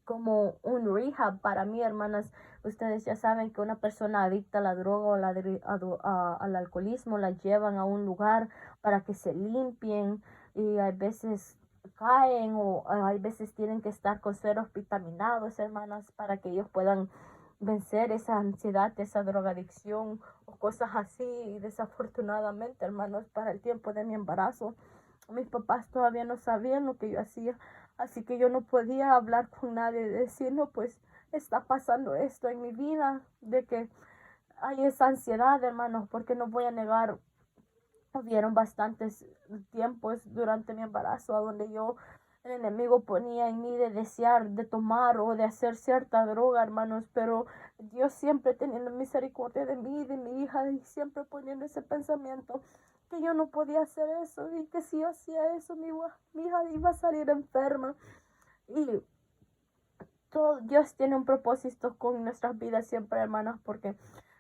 como un rehab para mí, hermanas. Ustedes ya saben que una persona adicta a la droga o al alcoholismo la llevan a un lugar para que se limpien y hay veces caen o hay veces tienen que estar con sueros vitaminados, hermanas, para que ellos puedan vencer esa ansiedad, esa drogadicción o cosas así. Y desafortunadamente, hermanos, para el tiempo de mi embarazo, mis papás todavía no sabían lo que yo hacía. Así que yo no podía hablar con nadie y decir, no, pues está pasando esto en mi vida, de que hay esa ansiedad, hermanos, porque no voy a negar, hubieron bastantes tiempos durante mi embarazo a donde el enemigo ponía en mí de desear, de tomar o de hacer cierta droga, hermanos, pero Dios siempre teniendo misericordia de mí y de mi hija y siempre poniendo ese pensamiento que yo no podía hacer eso y que si yo hacía eso mi hija iba a salir enferma. Y todo Dios tiene un propósito con nuestras vidas siempre, hermanas, porque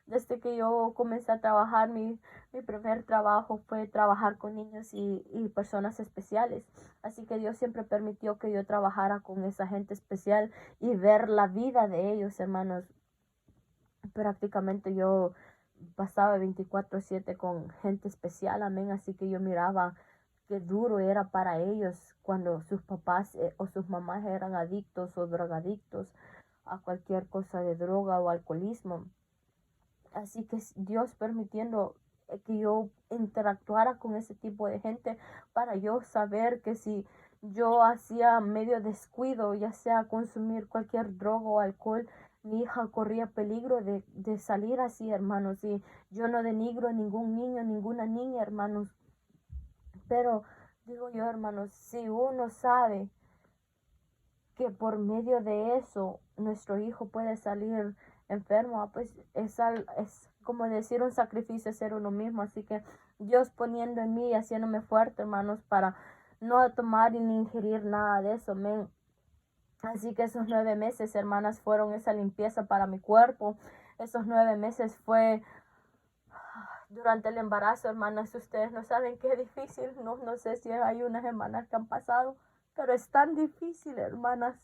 Desde que yo comencé a trabajar, mi primer trabajo fue trabajar con niños y personas especiales. Así que Dios siempre permitió que yo trabajara con esa gente especial y ver la vida de ellos, hermanos. Prácticamente yo pasaba 24/7 con gente especial, amén. Así que yo miraba qué duro era para ellos cuando sus papás o sus mamás eran adictos o drogadictos a cualquier cosa de droga o alcoholismo. Así que Dios permitiendo que yo interactuara con ese tipo de gente para yo saber que si yo hacía medio descuido, ya sea consumir cualquier droga o alcohol, mi hija corría peligro de salir así, hermanos. Y yo no denigro a ningún niño, ninguna niña, hermanos. Pero digo yo, hermanos, si uno sabe que por medio de eso nuestro hijo puede salir enfermo, pues es como decir un sacrificio ser uno mismo. Así que Dios poniendo en mí y haciéndome fuerte, hermanos, para no tomar ni ingerir nada de eso, amén. Así que esos 9 meses, hermanas, fueron esa limpieza para mi cuerpo. Esos 9 meses fue durante el embarazo, hermanas. Ustedes no saben qué difícil, no sé si hay unas hermanas que han pasado, pero es tan difícil, hermanas,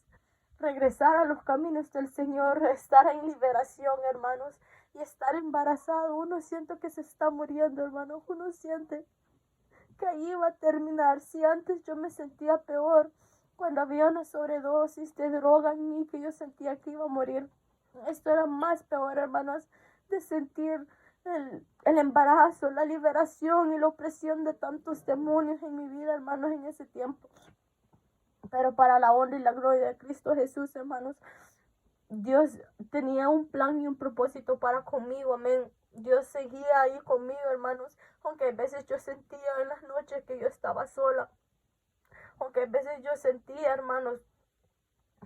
regresar a los caminos del Señor, estar en liberación, hermanos, y estar embarazado. Uno siente que se está muriendo, hermanos. Uno siente que ahí iba a terminar. Si antes yo me sentía peor cuando había una sobredosis de droga en mí, que yo sentía que iba a morir, esto era más peor, hermanos, de sentir el embarazo, la liberación y la opresión de tantos demonios en mi vida, hermanos, en ese tiempo. Pero para la honra y la gloria de Cristo Jesús, hermanos, Dios tenía un plan y un propósito para conmigo, amén. Dios seguía ahí conmigo, hermanos, aunque a veces yo sentía en las noches que yo estaba sola, aunque a veces yo sentía, hermanos,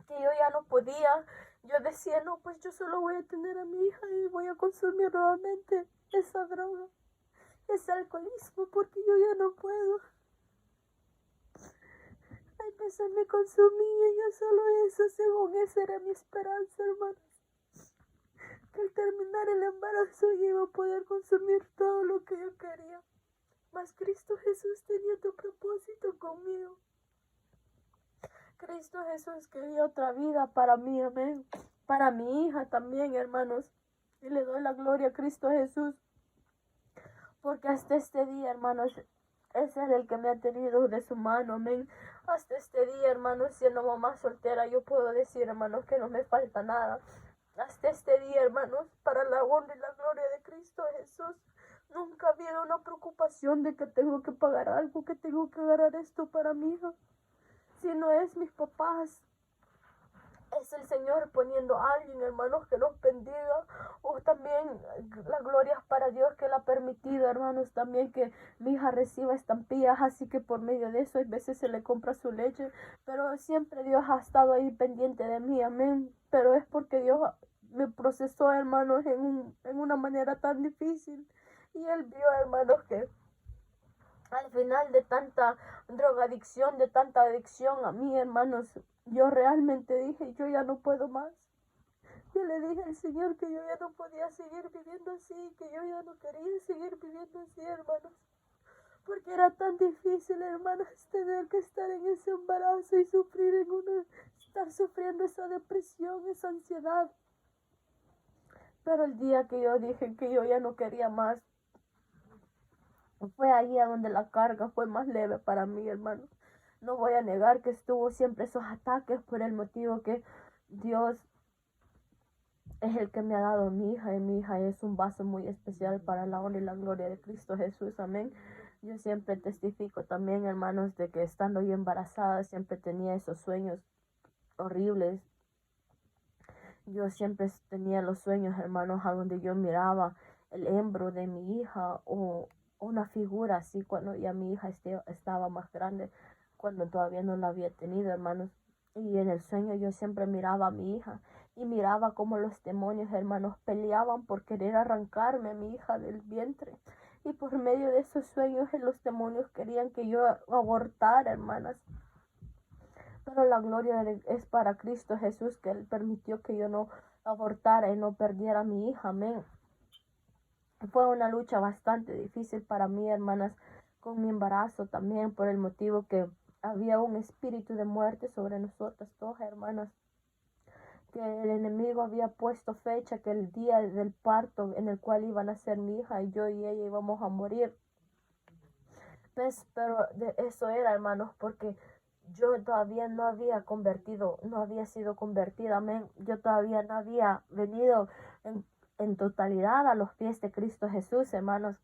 que yo ya no podía. Yo decía, no, pues yo solo voy a tener a mi hija y voy a consumir nuevamente esa droga, ese alcoholismo, porque yo ya no puedo. Ay, veces me consumía y yo solo eso, según esa era mi esperanza, hermanos. Que al terminar el embarazo yo iba a poder consumir todo lo que yo quería. Mas Cristo Jesús tenía otro propósito conmigo. Cristo Jesús quería otra vida para mí, amén. Para mi hija también, hermanos. Y le doy la gloria a Cristo Jesús. Porque hasta este día, hermanos, es Él el que me ha tenido de su mano, amén. Hasta este día, hermanos, siendo mamá soltera, yo puedo decir, hermanos, que no me falta nada. Hasta este día, hermanos, para la honra y la gloria de Cristo Jesús, nunca ha habido una preocupación de que tengo que pagar algo, que tengo que agarrar esto para mi hija. Si no es mis papás, es el Señor poniendo a alguien, hermanos, que nos bendiga. O también la gloria es para Dios que le ha permitido, hermanos, también que mi hija reciba estampillas. Así que por medio de eso, a veces se le compra su leche. Pero siempre Dios ha estado ahí pendiente de mí, amén. Pero es porque Dios me procesó, hermanos, en una manera tan difícil. Y Él vio, hermanos, que al final de tanta drogadicción, de tanta adicción a mí, hermanos, yo realmente dije, yo ya no puedo más. Yo le dije al Señor que yo ya no podía seguir viviendo así, que yo ya no quería seguir viviendo así, hermanos. Porque era tan difícil, hermanos, tener que estar en ese embarazo y sufrir estar sufriendo esa depresión, esa ansiedad. Pero el día que yo dije que yo ya no quería más, fue ahí a donde la carga fue más leve para mí, hermano. No voy a negar que estuvo siempre esos ataques por el motivo que Dios es el que me ha dado a mi hija, y mi hija es un vaso muy especial para la honra y la gloria de Cristo Jesús, amén. Yo siempre testifico también, hermanos, de que estando yo embarazada siempre tenía esos sueños horribles. Yo siempre tenía los sueños, hermanos, a donde yo miraba el embro de mi hija o una figura así cuando ya mi hija estaba más grande, cuando todavía no la había tenido, hermanos. Y en el sueño yo siempre miraba a mi hija y miraba cómo los demonios, hermanos, peleaban por querer arrancarme a mi hija del vientre. Y por medio de esos sueños los demonios querían que yo abortara, hermanas. Pero la gloria es para Cristo Jesús, que Él permitió que yo no abortara y no perdiera a mi hija, amén. Fue una lucha bastante difícil para mí, hermanas, con mi embarazo también, por el motivo que había un espíritu de muerte sobre nosotras dos, hermanas, que el enemigo había puesto fecha, que el día del parto en el cual iban a ser mi hija y yo y ella íbamos a morir. Pues, pero de eso era, hermanos, porque yo todavía no había convertido, no había sido convertida, amén. Yo todavía no había venido en totalidad a los pies de Cristo Jesús, hermanos.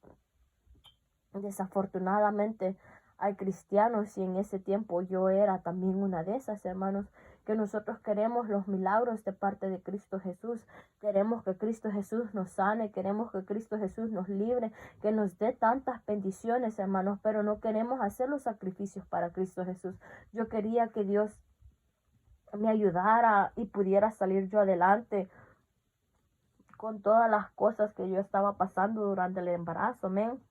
Desafortunadamente hay cristianos y en ese tiempo yo era también una de esas, hermanos, que nosotros queremos los milagros de parte de Cristo Jesús, queremos que Cristo Jesús nos sane, queremos que Cristo Jesús nos libre, que nos dé tantas bendiciones, hermanos, pero no queremos hacer los sacrificios para Cristo Jesús. Yo quería que Dios me ayudara y pudiera salir yo adelante con todas las cosas que yo estaba pasando durante el embarazo, amén.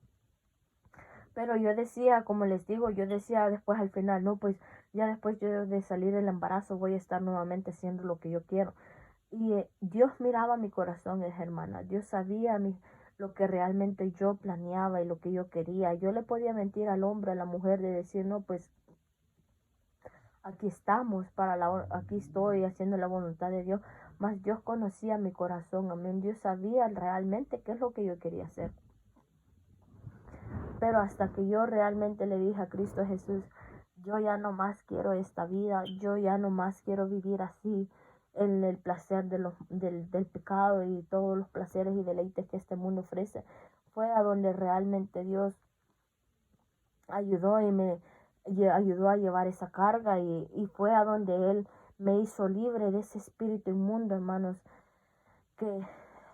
Pero yo decía, como les digo, yo decía después al final, no, pues ya después yo de salir del embarazo voy a estar nuevamente haciendo lo que yo quiero. Y Dios miraba mi corazón, hermana. Dios sabía lo que realmente yo planeaba y lo que yo quería. Yo le podía mentir al hombre, a la mujer, de decir, no, pues aquí estamos, aquí estoy haciendo la voluntad de Dios. Mas Dios conocía mi corazón, amén. Dios sabía realmente qué es lo que yo quería hacer. Pero hasta que yo realmente le dije a Cristo Jesús, yo ya no más quiero esta vida, yo ya no más quiero vivir así en el placer del pecado y todos los placeres y deleites que este mundo ofrece. Fue a donde realmente Dios ayudó y me ayudó a llevar esa carga y fue a donde Él me hizo libre de ese espíritu inmundo, hermanos, que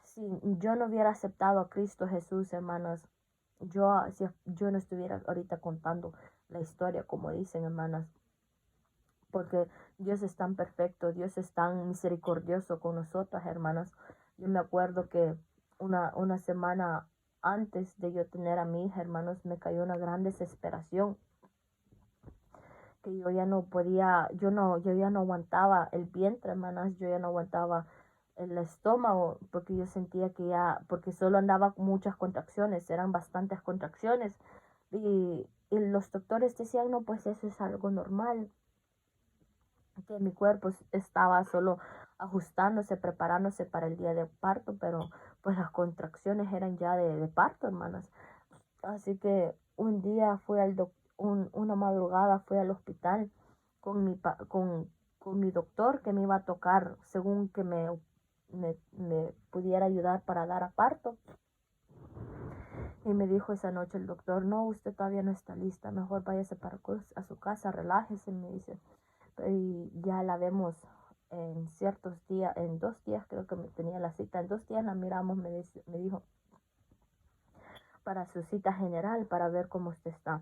si yo no hubiera aceptado a Cristo Jesús, hermanos, si yo no estuviera ahorita contando la historia, como dicen, hermanas, porque Dios es tan perfecto, Dios es tan misericordioso con nosotras, hermanas. Yo me acuerdo que una semana antes de yo tener a mi hija, hermanos, me cayó una gran desesperación, que yo ya no podía, yo ya no aguantaba el vientre, hermanas, yo ya no aguantaba el estómago, porque yo sentía que porque solo andaba con muchas contracciones, eran bastantes contracciones, y los doctores decían, no, pues eso es algo normal, que mi cuerpo estaba solo ajustándose, preparándose para el día de parto, pero pues las contracciones eran ya de parto, hermanas. Así que un día una madrugada fui al hospital con mi doctor, que me iba a tocar según que me pudiera ayudar para dar a parto. Y me dijo esa noche el doctor, no, usted todavía no está lista, mejor váyase a su casa, relájese, me dice. Y ya la vemos en ciertos días, en 2 días creo que me tenía la cita, en 2 días la miramos, me dijo, para su cita general, para ver cómo usted está.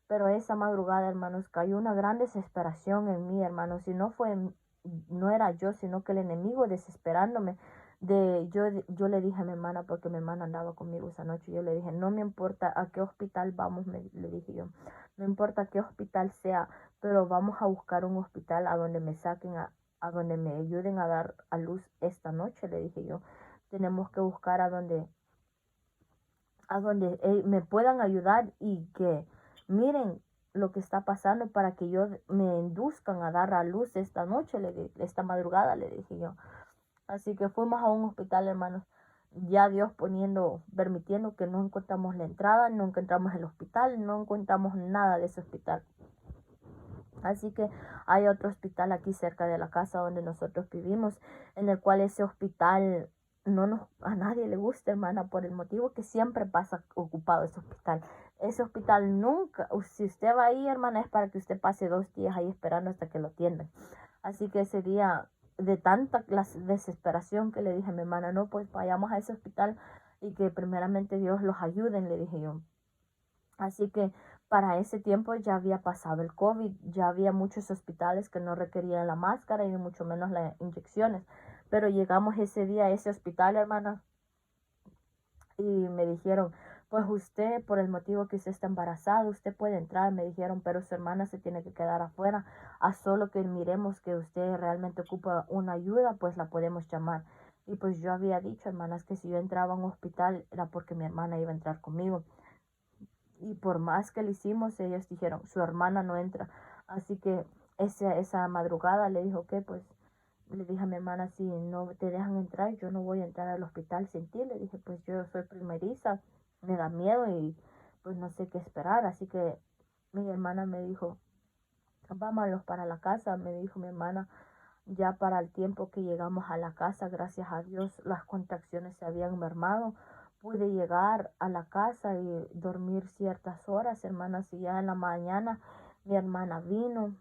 Pero esa madrugada, hermanos, cayó una gran desesperación en mí, hermanos, y no era yo, sino que el enemigo desesperándome. Yo le dije a mi hermana, porque mi hermana andaba conmigo esa noche, yo le dije, no me importa a qué hospital vamos, le dije yo, no importa qué hospital sea, pero vamos a buscar un hospital a donde me saquen, a donde me ayuden a dar a luz esta noche, le dije yo. Tenemos que buscar a donde me puedan ayudar y que miren lo que está pasando para que me induzcan a dar a luz esta noche, esta madrugada, le dije yo. Así que fuimos a un hospital, hermanos. Ya Dios permitiendo que no encontramos la entrada, no encontramos el hospital, no encontramos nada de ese hospital. Así que hay otro hospital aquí cerca de la casa donde nosotros vivimos, en el cual ese hospital a nadie le gusta, hermana, por el motivo que siempre pasa ocupado ese hospital. Ese hospital nunca, si usted va ahí, hermana, es para que usted pase 2 días ahí esperando hasta que lo atiendan. Así que ese día, de tanta la desesperación, que le dije a mi hermana, no, pues vayamos a ese hospital y que primeramente Dios los ayude, le dije yo. Así que para ese tiempo ya había pasado el COVID, ya había muchos hospitales que no requerían la máscara y mucho menos las inyecciones. Pero llegamos ese día a ese hospital, hermana, y me dijeron, pues usted, por el motivo que usted está embarazada, usted puede entrar, me dijeron, pero su hermana se tiene que quedar afuera, a solo que miremos que usted realmente ocupa una ayuda, pues la podemos llamar. Y pues yo había dicho, hermanas, que si yo entraba a un hospital era porque mi hermana iba a entrar conmigo. Y por más que le hicimos, ellos dijeron, su hermana no entra. Así que esa madrugada le dijo que pues, le dije a mi hermana, si no te dejan entrar, yo no voy a entrar al hospital sin ti. Le dije, pues yo soy primeriza, me da miedo y pues no sé qué esperar. Así que mi hermana me dijo, vámonos para la casa, me dijo mi hermana. Ya para el tiempo que llegamos a la casa, gracias a Dios, las contracciones se habían mermado. Pude llegar a la casa y dormir ciertas horas, hermanas, y ya en la mañana mi hermana vino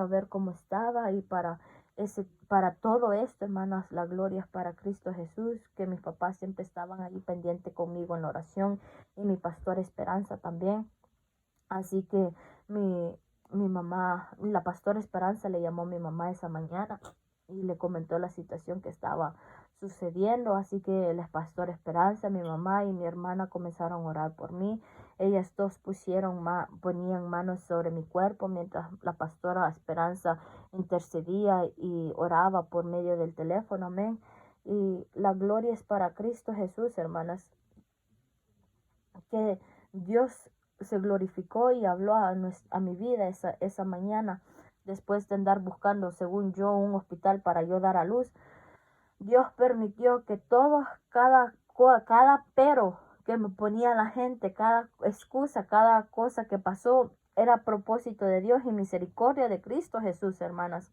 a ver cómo estaba y para todo esto, hermanas, la gloria es para Cristo Jesús, que mis papás siempre estaban allí pendiente conmigo en la oración y mi pastor Esperanza también. Así que mi mamá, la pastora Esperanza le llamó a mi mamá esa mañana y le comentó la situación que estaba sucediendo. Así que la pastora Esperanza, mi mamá y mi hermana comenzaron a orar por mí. Ellas dos ponían manos sobre mi cuerpo mientras la pastora Esperanza intercedía y oraba por medio del teléfono. Amén. Y la gloria es para Cristo Jesús, hermanas, que Dios se glorificó y habló a mi vida esa mañana, después de andar buscando, según yo, un hospital para yo dar a luz. Dios permitió que cada pero que me ponía la gente, cada excusa, cada cosa que pasó, era propósito de Dios y misericordia de Cristo Jesús, hermanas,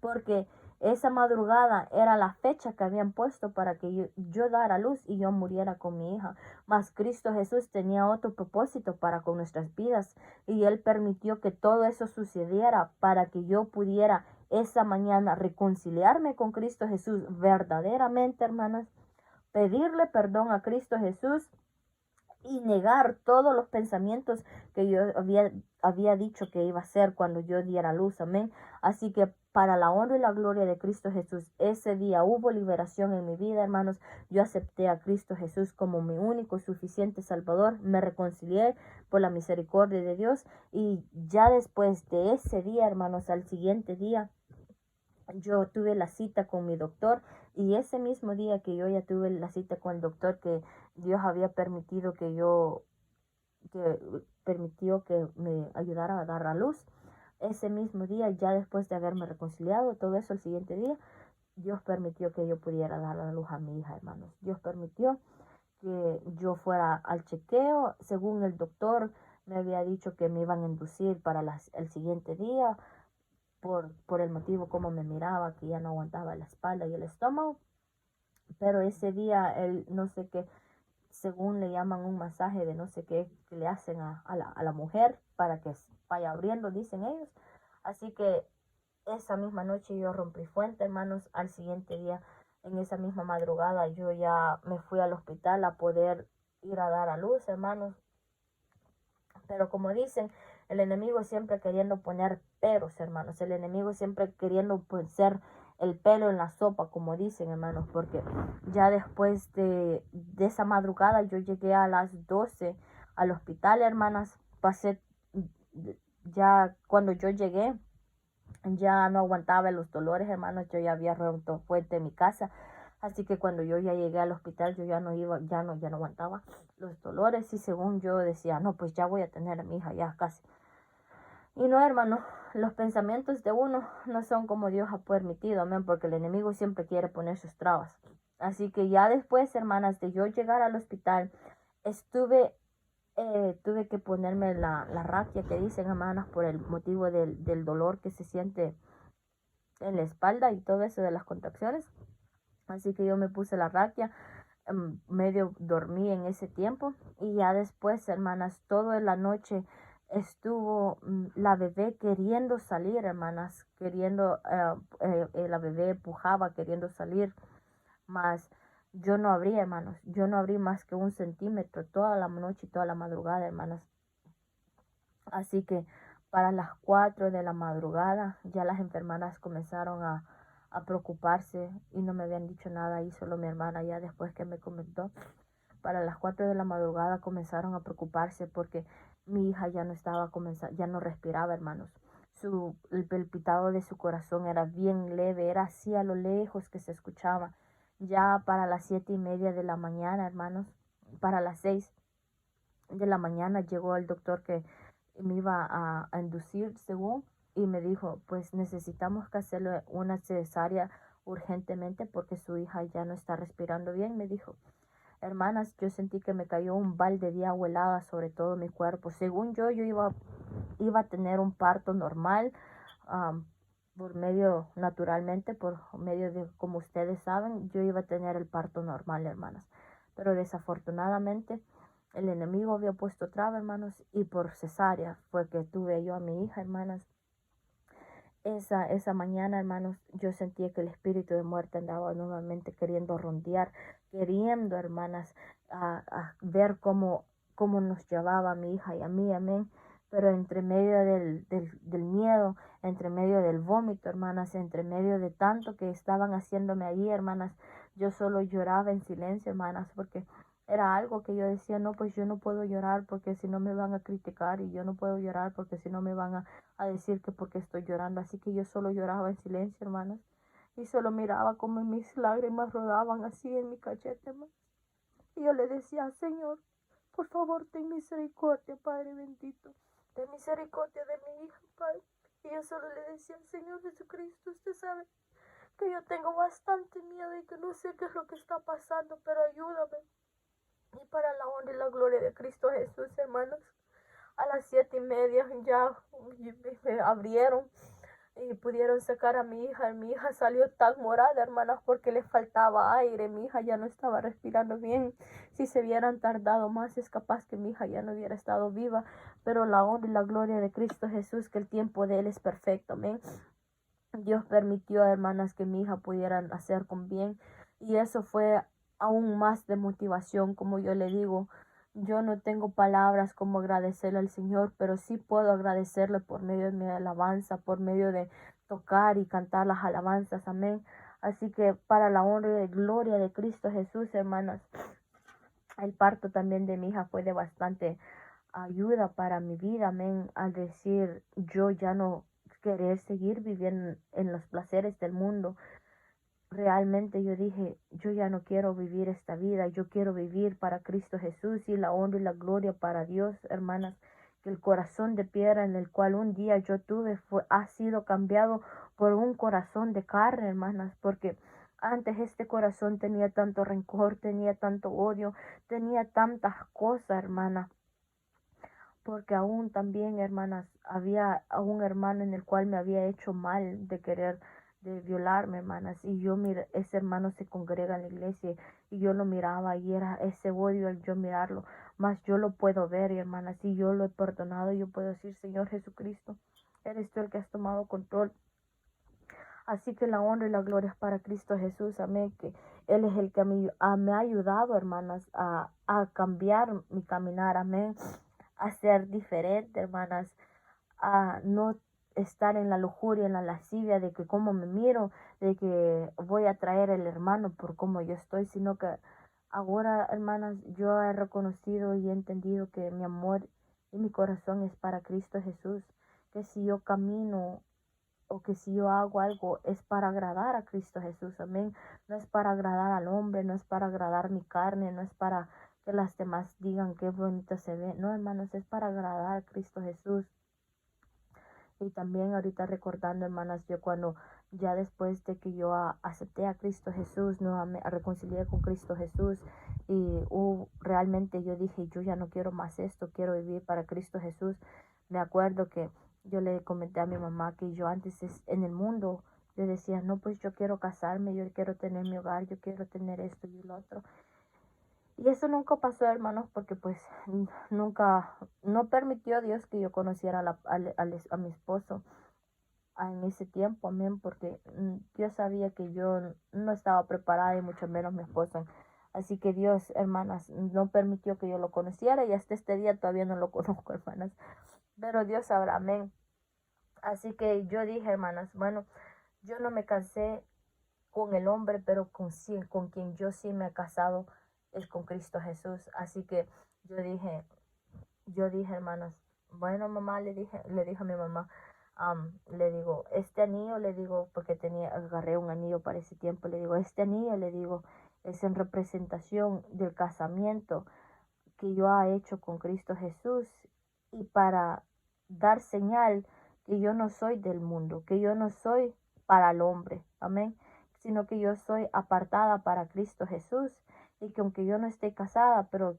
porque esa madrugada era la fecha que habían puesto para que yo dara luz y yo muriera con mi hija. Mas Cristo Jesús tenía otro propósito para con nuestras vidas y Él permitió que todo eso sucediera para que yo pudiera esa mañana reconciliarme con Cristo Jesús verdaderamente, hermanas, pedirle perdón a Cristo Jesús y negar todos los pensamientos que yo había dicho que iba a hacer cuando yo diera luz. Amén. Así que para la honra y la gloria de Cristo Jesús, ese día hubo liberación en mi vida, hermanos. Yo acepté a Cristo Jesús como mi único y suficiente Salvador. Me reconcilié por la misericordia de Dios. Y ya después de ese día, hermanos, al siguiente día, yo tuve la cita con mi doctor y ese mismo día que yo ya tuve la cita con el doctor, que Dios había permitido que permitió que me ayudara a dar a luz, ese mismo día, ya después de haberme reconciliado, todo eso el siguiente día, Dios permitió que yo pudiera dar a luz a mi hija, hermanos. Dios permitió que yo fuera al chequeo. Según el doctor me había dicho que me iban a inducir para el siguiente día, por el motivo como me miraba, que ya no aguantaba la espalda y el estómago. Pero ese día, él no sé qué, según le llaman un masaje de no sé qué, que le hacen a la mujer para que vaya abriendo, dicen ellos. Así que esa misma noche yo rompí fuente, hermanos. Al siguiente día, en esa misma madrugada, yo ya me fui al hospital a poder ir a dar a luz, hermanos. Pero como dicen, el enemigo siempre queriendo poner peros, hermanos. El enemigo siempre queriendo poner el pelo en la sopa, como dicen, hermanos. Porque ya después de esa madrugada yo llegué a las 12 al hospital, hermanas. Ya cuando yo llegué, ya no aguantaba los dolores, hermanos. Yo ya había roto fuerte en mi casa. Así que cuando yo ya llegué al hospital, yo ya no aguantaba los dolores y según yo decía, no, pues ya voy a tener a mi hija ya casi. Y no, hermano, los pensamientos de uno no son como Dios ha permitido, amén, porque el enemigo siempre quiere poner sus trabas. Así que ya después, hermanas, de yo llegar al hospital, tuve que ponerme la raquia que dicen, hermanas, por el motivo del dolor que se siente en la espalda y todo eso de las contracciones. Así que yo me puse la raquia, medio dormí en ese tiempo y ya después, hermanas, toda la noche estuvo la bebé queriendo salir, hermanas, la bebé pujaba queriendo salir, mas yo no abrí, hermanos, yo no abrí más que 1 centímetro toda la noche y toda la madrugada, hermanas. Así que para las 4 de la madrugada ya las enfermeras comenzaron a preocuparse y no me habían dicho nada y solo mi hermana ya después que me comentó. Para las 4 de la madrugada comenzaron a preocuparse porque mi hija ya no ya no respiraba, hermanos. El palpitado de su corazón era bien leve, era así a lo lejos que se escuchaba. Ya para las 7:30 de la mañana, hermanos, para las 6 de la mañana llegó el doctor que me iba a inducir según y me dijo, pues necesitamos que hacerle una cesárea urgentemente porque su hija ya no está respirando bien, me dijo. Hermanas, yo sentí que me cayó un balde de agua helada sobre todo mi cuerpo. Según yo iba a tener un parto normal, am, por medio, naturalmente, por medio de, como ustedes saben, yo iba a tener el parto normal, hermanas. Pero desafortunadamente, el enemigo había puesto traba, hermanos, y por cesárea fue que tuve yo a mi hija, hermanas. Esa mañana, hermanos, yo sentía que el espíritu de muerte andaba nuevamente queriendo rondear, queriendo, hermanas, a ver cómo nos llevaba a mi hija y a mí, amén. Pero entre medio del miedo, entre medio del vómito, hermanas, entre medio de tanto que estaban haciéndome allí, hermanas, yo solo lloraba en silencio, hermanas, porque era algo que yo decía, no, pues yo no puedo llorar porque si no me van a criticar y yo no puedo llorar porque si no me van a decir que porque estoy llorando. Así que yo solo lloraba en silencio, hermanas. Y solo miraba como mis lágrimas rodaban así en mi cachete, hermanas. Y yo le decía, Señor, por favor, ten misericordia, Padre bendito. Ten misericordia de mi hija, Padre. Y yo solo le decía, Señor Jesucristo, usted sabe que yo tengo bastante miedo y que no sé qué es lo que está pasando, pero ayúdame. Y para la honra y la gloria de Cristo Jesús, hermanos, a las 7:30 ya me abrieron y pudieron sacar a mi hija. Mi hija salió tan morada, hermanas, porque le faltaba aire. Mi hija ya no estaba respirando bien. Si se hubieran tardado más, es capaz que mi hija ya no hubiera estado viva. Pero la honra y la gloria de Cristo Jesús, que el tiempo de Él es perfecto. Amén. Dios permitió, hermanas, que mi hija pudieran hacer con bien. Y eso fue aún más de motivación, como yo le digo. Yo no tengo palabras como agradecerle al Señor, pero sí puedo agradecerle por medio de mi alabanza, por medio de tocar y cantar las alabanzas. Amén. Así que para la honra y gloria de Cristo Jesús, hermanas, el parto también de mi hija fue de bastante ayuda para mi vida, amén, al decir yo ya no querer seguir viviendo en los placeres del mundo. Realmente yo dije, yo ya no quiero vivir esta vida, yo quiero vivir para Cristo Jesús y la honra y la gloria para Dios, hermanas, que el corazón de piedra en el cual un día yo tuve ha sido cambiado por un corazón de carne, hermanas, porque antes este corazón tenía tanto rencor, tenía tanto odio, tenía tantas cosas, hermana, porque aún también, hermanas, había a un hermano en el cual me había hecho mal de querer de violarme, hermanas, y yo mira, ese hermano se congrega en la iglesia y yo lo miraba y era ese odio al yo mirarlo, mas yo lo puedo ver, y hermanas, y yo lo he perdonado, y yo puedo decir, Señor Jesucristo, eres tú el que has tomado control. Así que la honra y la gloria es para Cristo Jesús, amén, que Él es el que me ha ayudado, hermanas, a cambiar mi caminar, amén, a ser diferente, hermanas, a no estar en la lujuria, en la lascivia de que cómo me miro, de que voy a traer el hermano por cómo yo estoy, sino que ahora, hermanas, yo he reconocido y he entendido que mi amor y mi corazón es para Cristo Jesús, que si yo camino o que si yo hago algo es para agradar a Cristo Jesús, amén. No es para agradar al hombre, no es para agradar mi carne, no es para que las demás digan qué bonito se ve. No, hermanos, es para agradar a Cristo Jesús. Y también ahorita recordando, hermanas, yo cuando ya después de que yo acepté a Cristo Jesús, nuevamente reconcilié con Cristo Jesús y realmente yo dije, yo ya no quiero más esto, quiero vivir para Cristo Jesús. Me acuerdo que yo le comenté a mi mamá que yo antes en el mundo, yo decía, no, pues yo quiero casarme, yo quiero tener mi hogar, yo quiero tener esto y lo otro. Y eso nunca pasó, hermanos, porque pues nunca, no permitió Dios que yo conociera a mi esposo en ese tiempo, amén, porque Dios sabía que yo no estaba preparada y mucho menos mi esposo. Así que Dios, hermanas, no permitió que yo lo conociera y hasta este día todavía no lo conozco, hermanas. Pero Dios sabrá, amén. Así que yo dije, hermanas, bueno, yo no me casé con el hombre, pero con quien yo sí me he casado es con Cristo Jesús. Así que yo dije, hermanas, bueno, mamá, le dije a mi mamá, Le digo, este anillo, le digo, porque agarré un anillo para ese tiempo, le digo, este anillo, le digo, es en representación del casamiento que yo he hecho con Cristo Jesús y para dar señal que yo no soy del mundo, que yo no soy para el hombre, amén, sino que yo soy apartada para Cristo Jesús y que aunque yo no esté casada, pero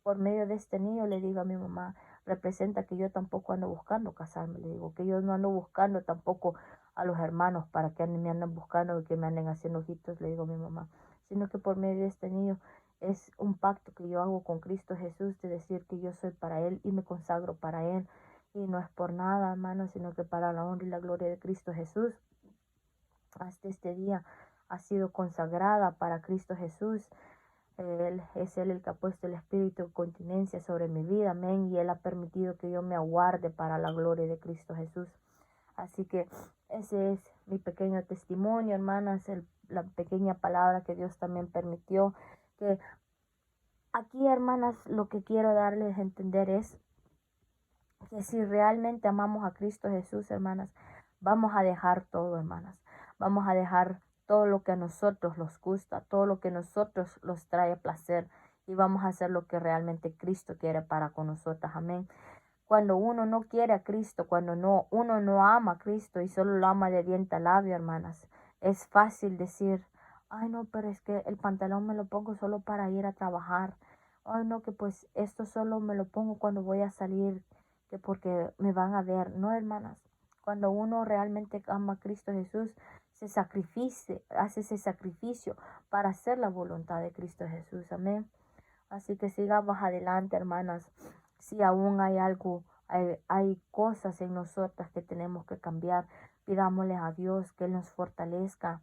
por medio de este niño le digo a mi mamá, representa que yo tampoco ando buscando casarme, le digo, que yo no ando buscando tampoco a los hermanos para que me anden buscando, que me anden haciendo ojitos, le digo a mi mamá, sino que por medio de este niño es un pacto que yo hago con Cristo Jesús de decir que yo soy para Él y me consagro para Él. Y no es por nada, hermano, sino que para la honra y la gloria de Cristo Jesús. Hasta este día ha sido consagrada para Cristo Jesús. Él es Él el que ha puesto el espíritu de continencia sobre mi vida, amén. Y Él ha permitido que yo me aguarde para la gloria de Cristo Jesús. Así que ese es mi pequeño testimonio, hermanas, la pequeña palabra que Dios también permitió. Que aquí, hermanas, lo que quiero darles a entender es que si realmente amamos a Cristo Jesús, hermanas, vamos a dejar todo, hermanas. Vamos a dejar todo lo que a nosotros nos gusta, todo lo que a nosotros nos trae placer y vamos a hacer lo que realmente Cristo quiere para con nosotras. Amén. Cuando uno no quiere a Cristo, cuando uno no ama a Cristo y solo lo ama de diente a labio, hermanas, es fácil decir, ay no, pero es que el pantalón me lo pongo solo para ir a trabajar. Ay no, que pues esto solo me lo pongo cuando voy a salir, que porque me van a ver. No, hermanas, cuando uno realmente ama a Cristo Jesús, hace ese sacrificio para hacer la voluntad de Cristo Jesús. Amén. Así que sigamos adelante, hermanas. Si aún hay algo, hay cosas en nosotras que tenemos que cambiar, pidámosle a Dios que Él nos fortalezca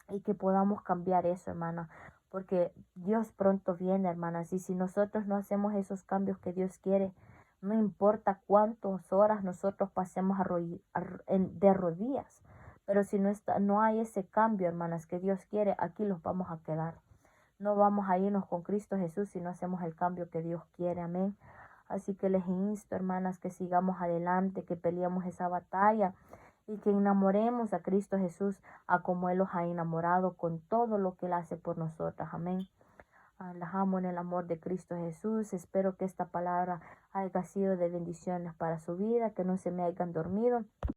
y que podamos cambiar eso, hermana. Porque Dios pronto viene, hermanas. Y si nosotros no hacemos esos cambios que Dios quiere, no importa cuántas horas nosotros pasemos de rodillas. Pero si no hay ese cambio, hermanas, que Dios quiere, aquí los vamos a quedar. No vamos a irnos con Cristo Jesús si no hacemos el cambio que Dios quiere. Amén. Así que les insto, hermanas, que sigamos adelante, que peleemos esa batalla y que enamoremos a Cristo Jesús a como Él los ha enamorado con todo lo que Él hace por nosotras. Amén. Las amo en el amor de Cristo Jesús. Espero que esta palabra haya sido de bendiciones para su vida, que no se me hayan dormido.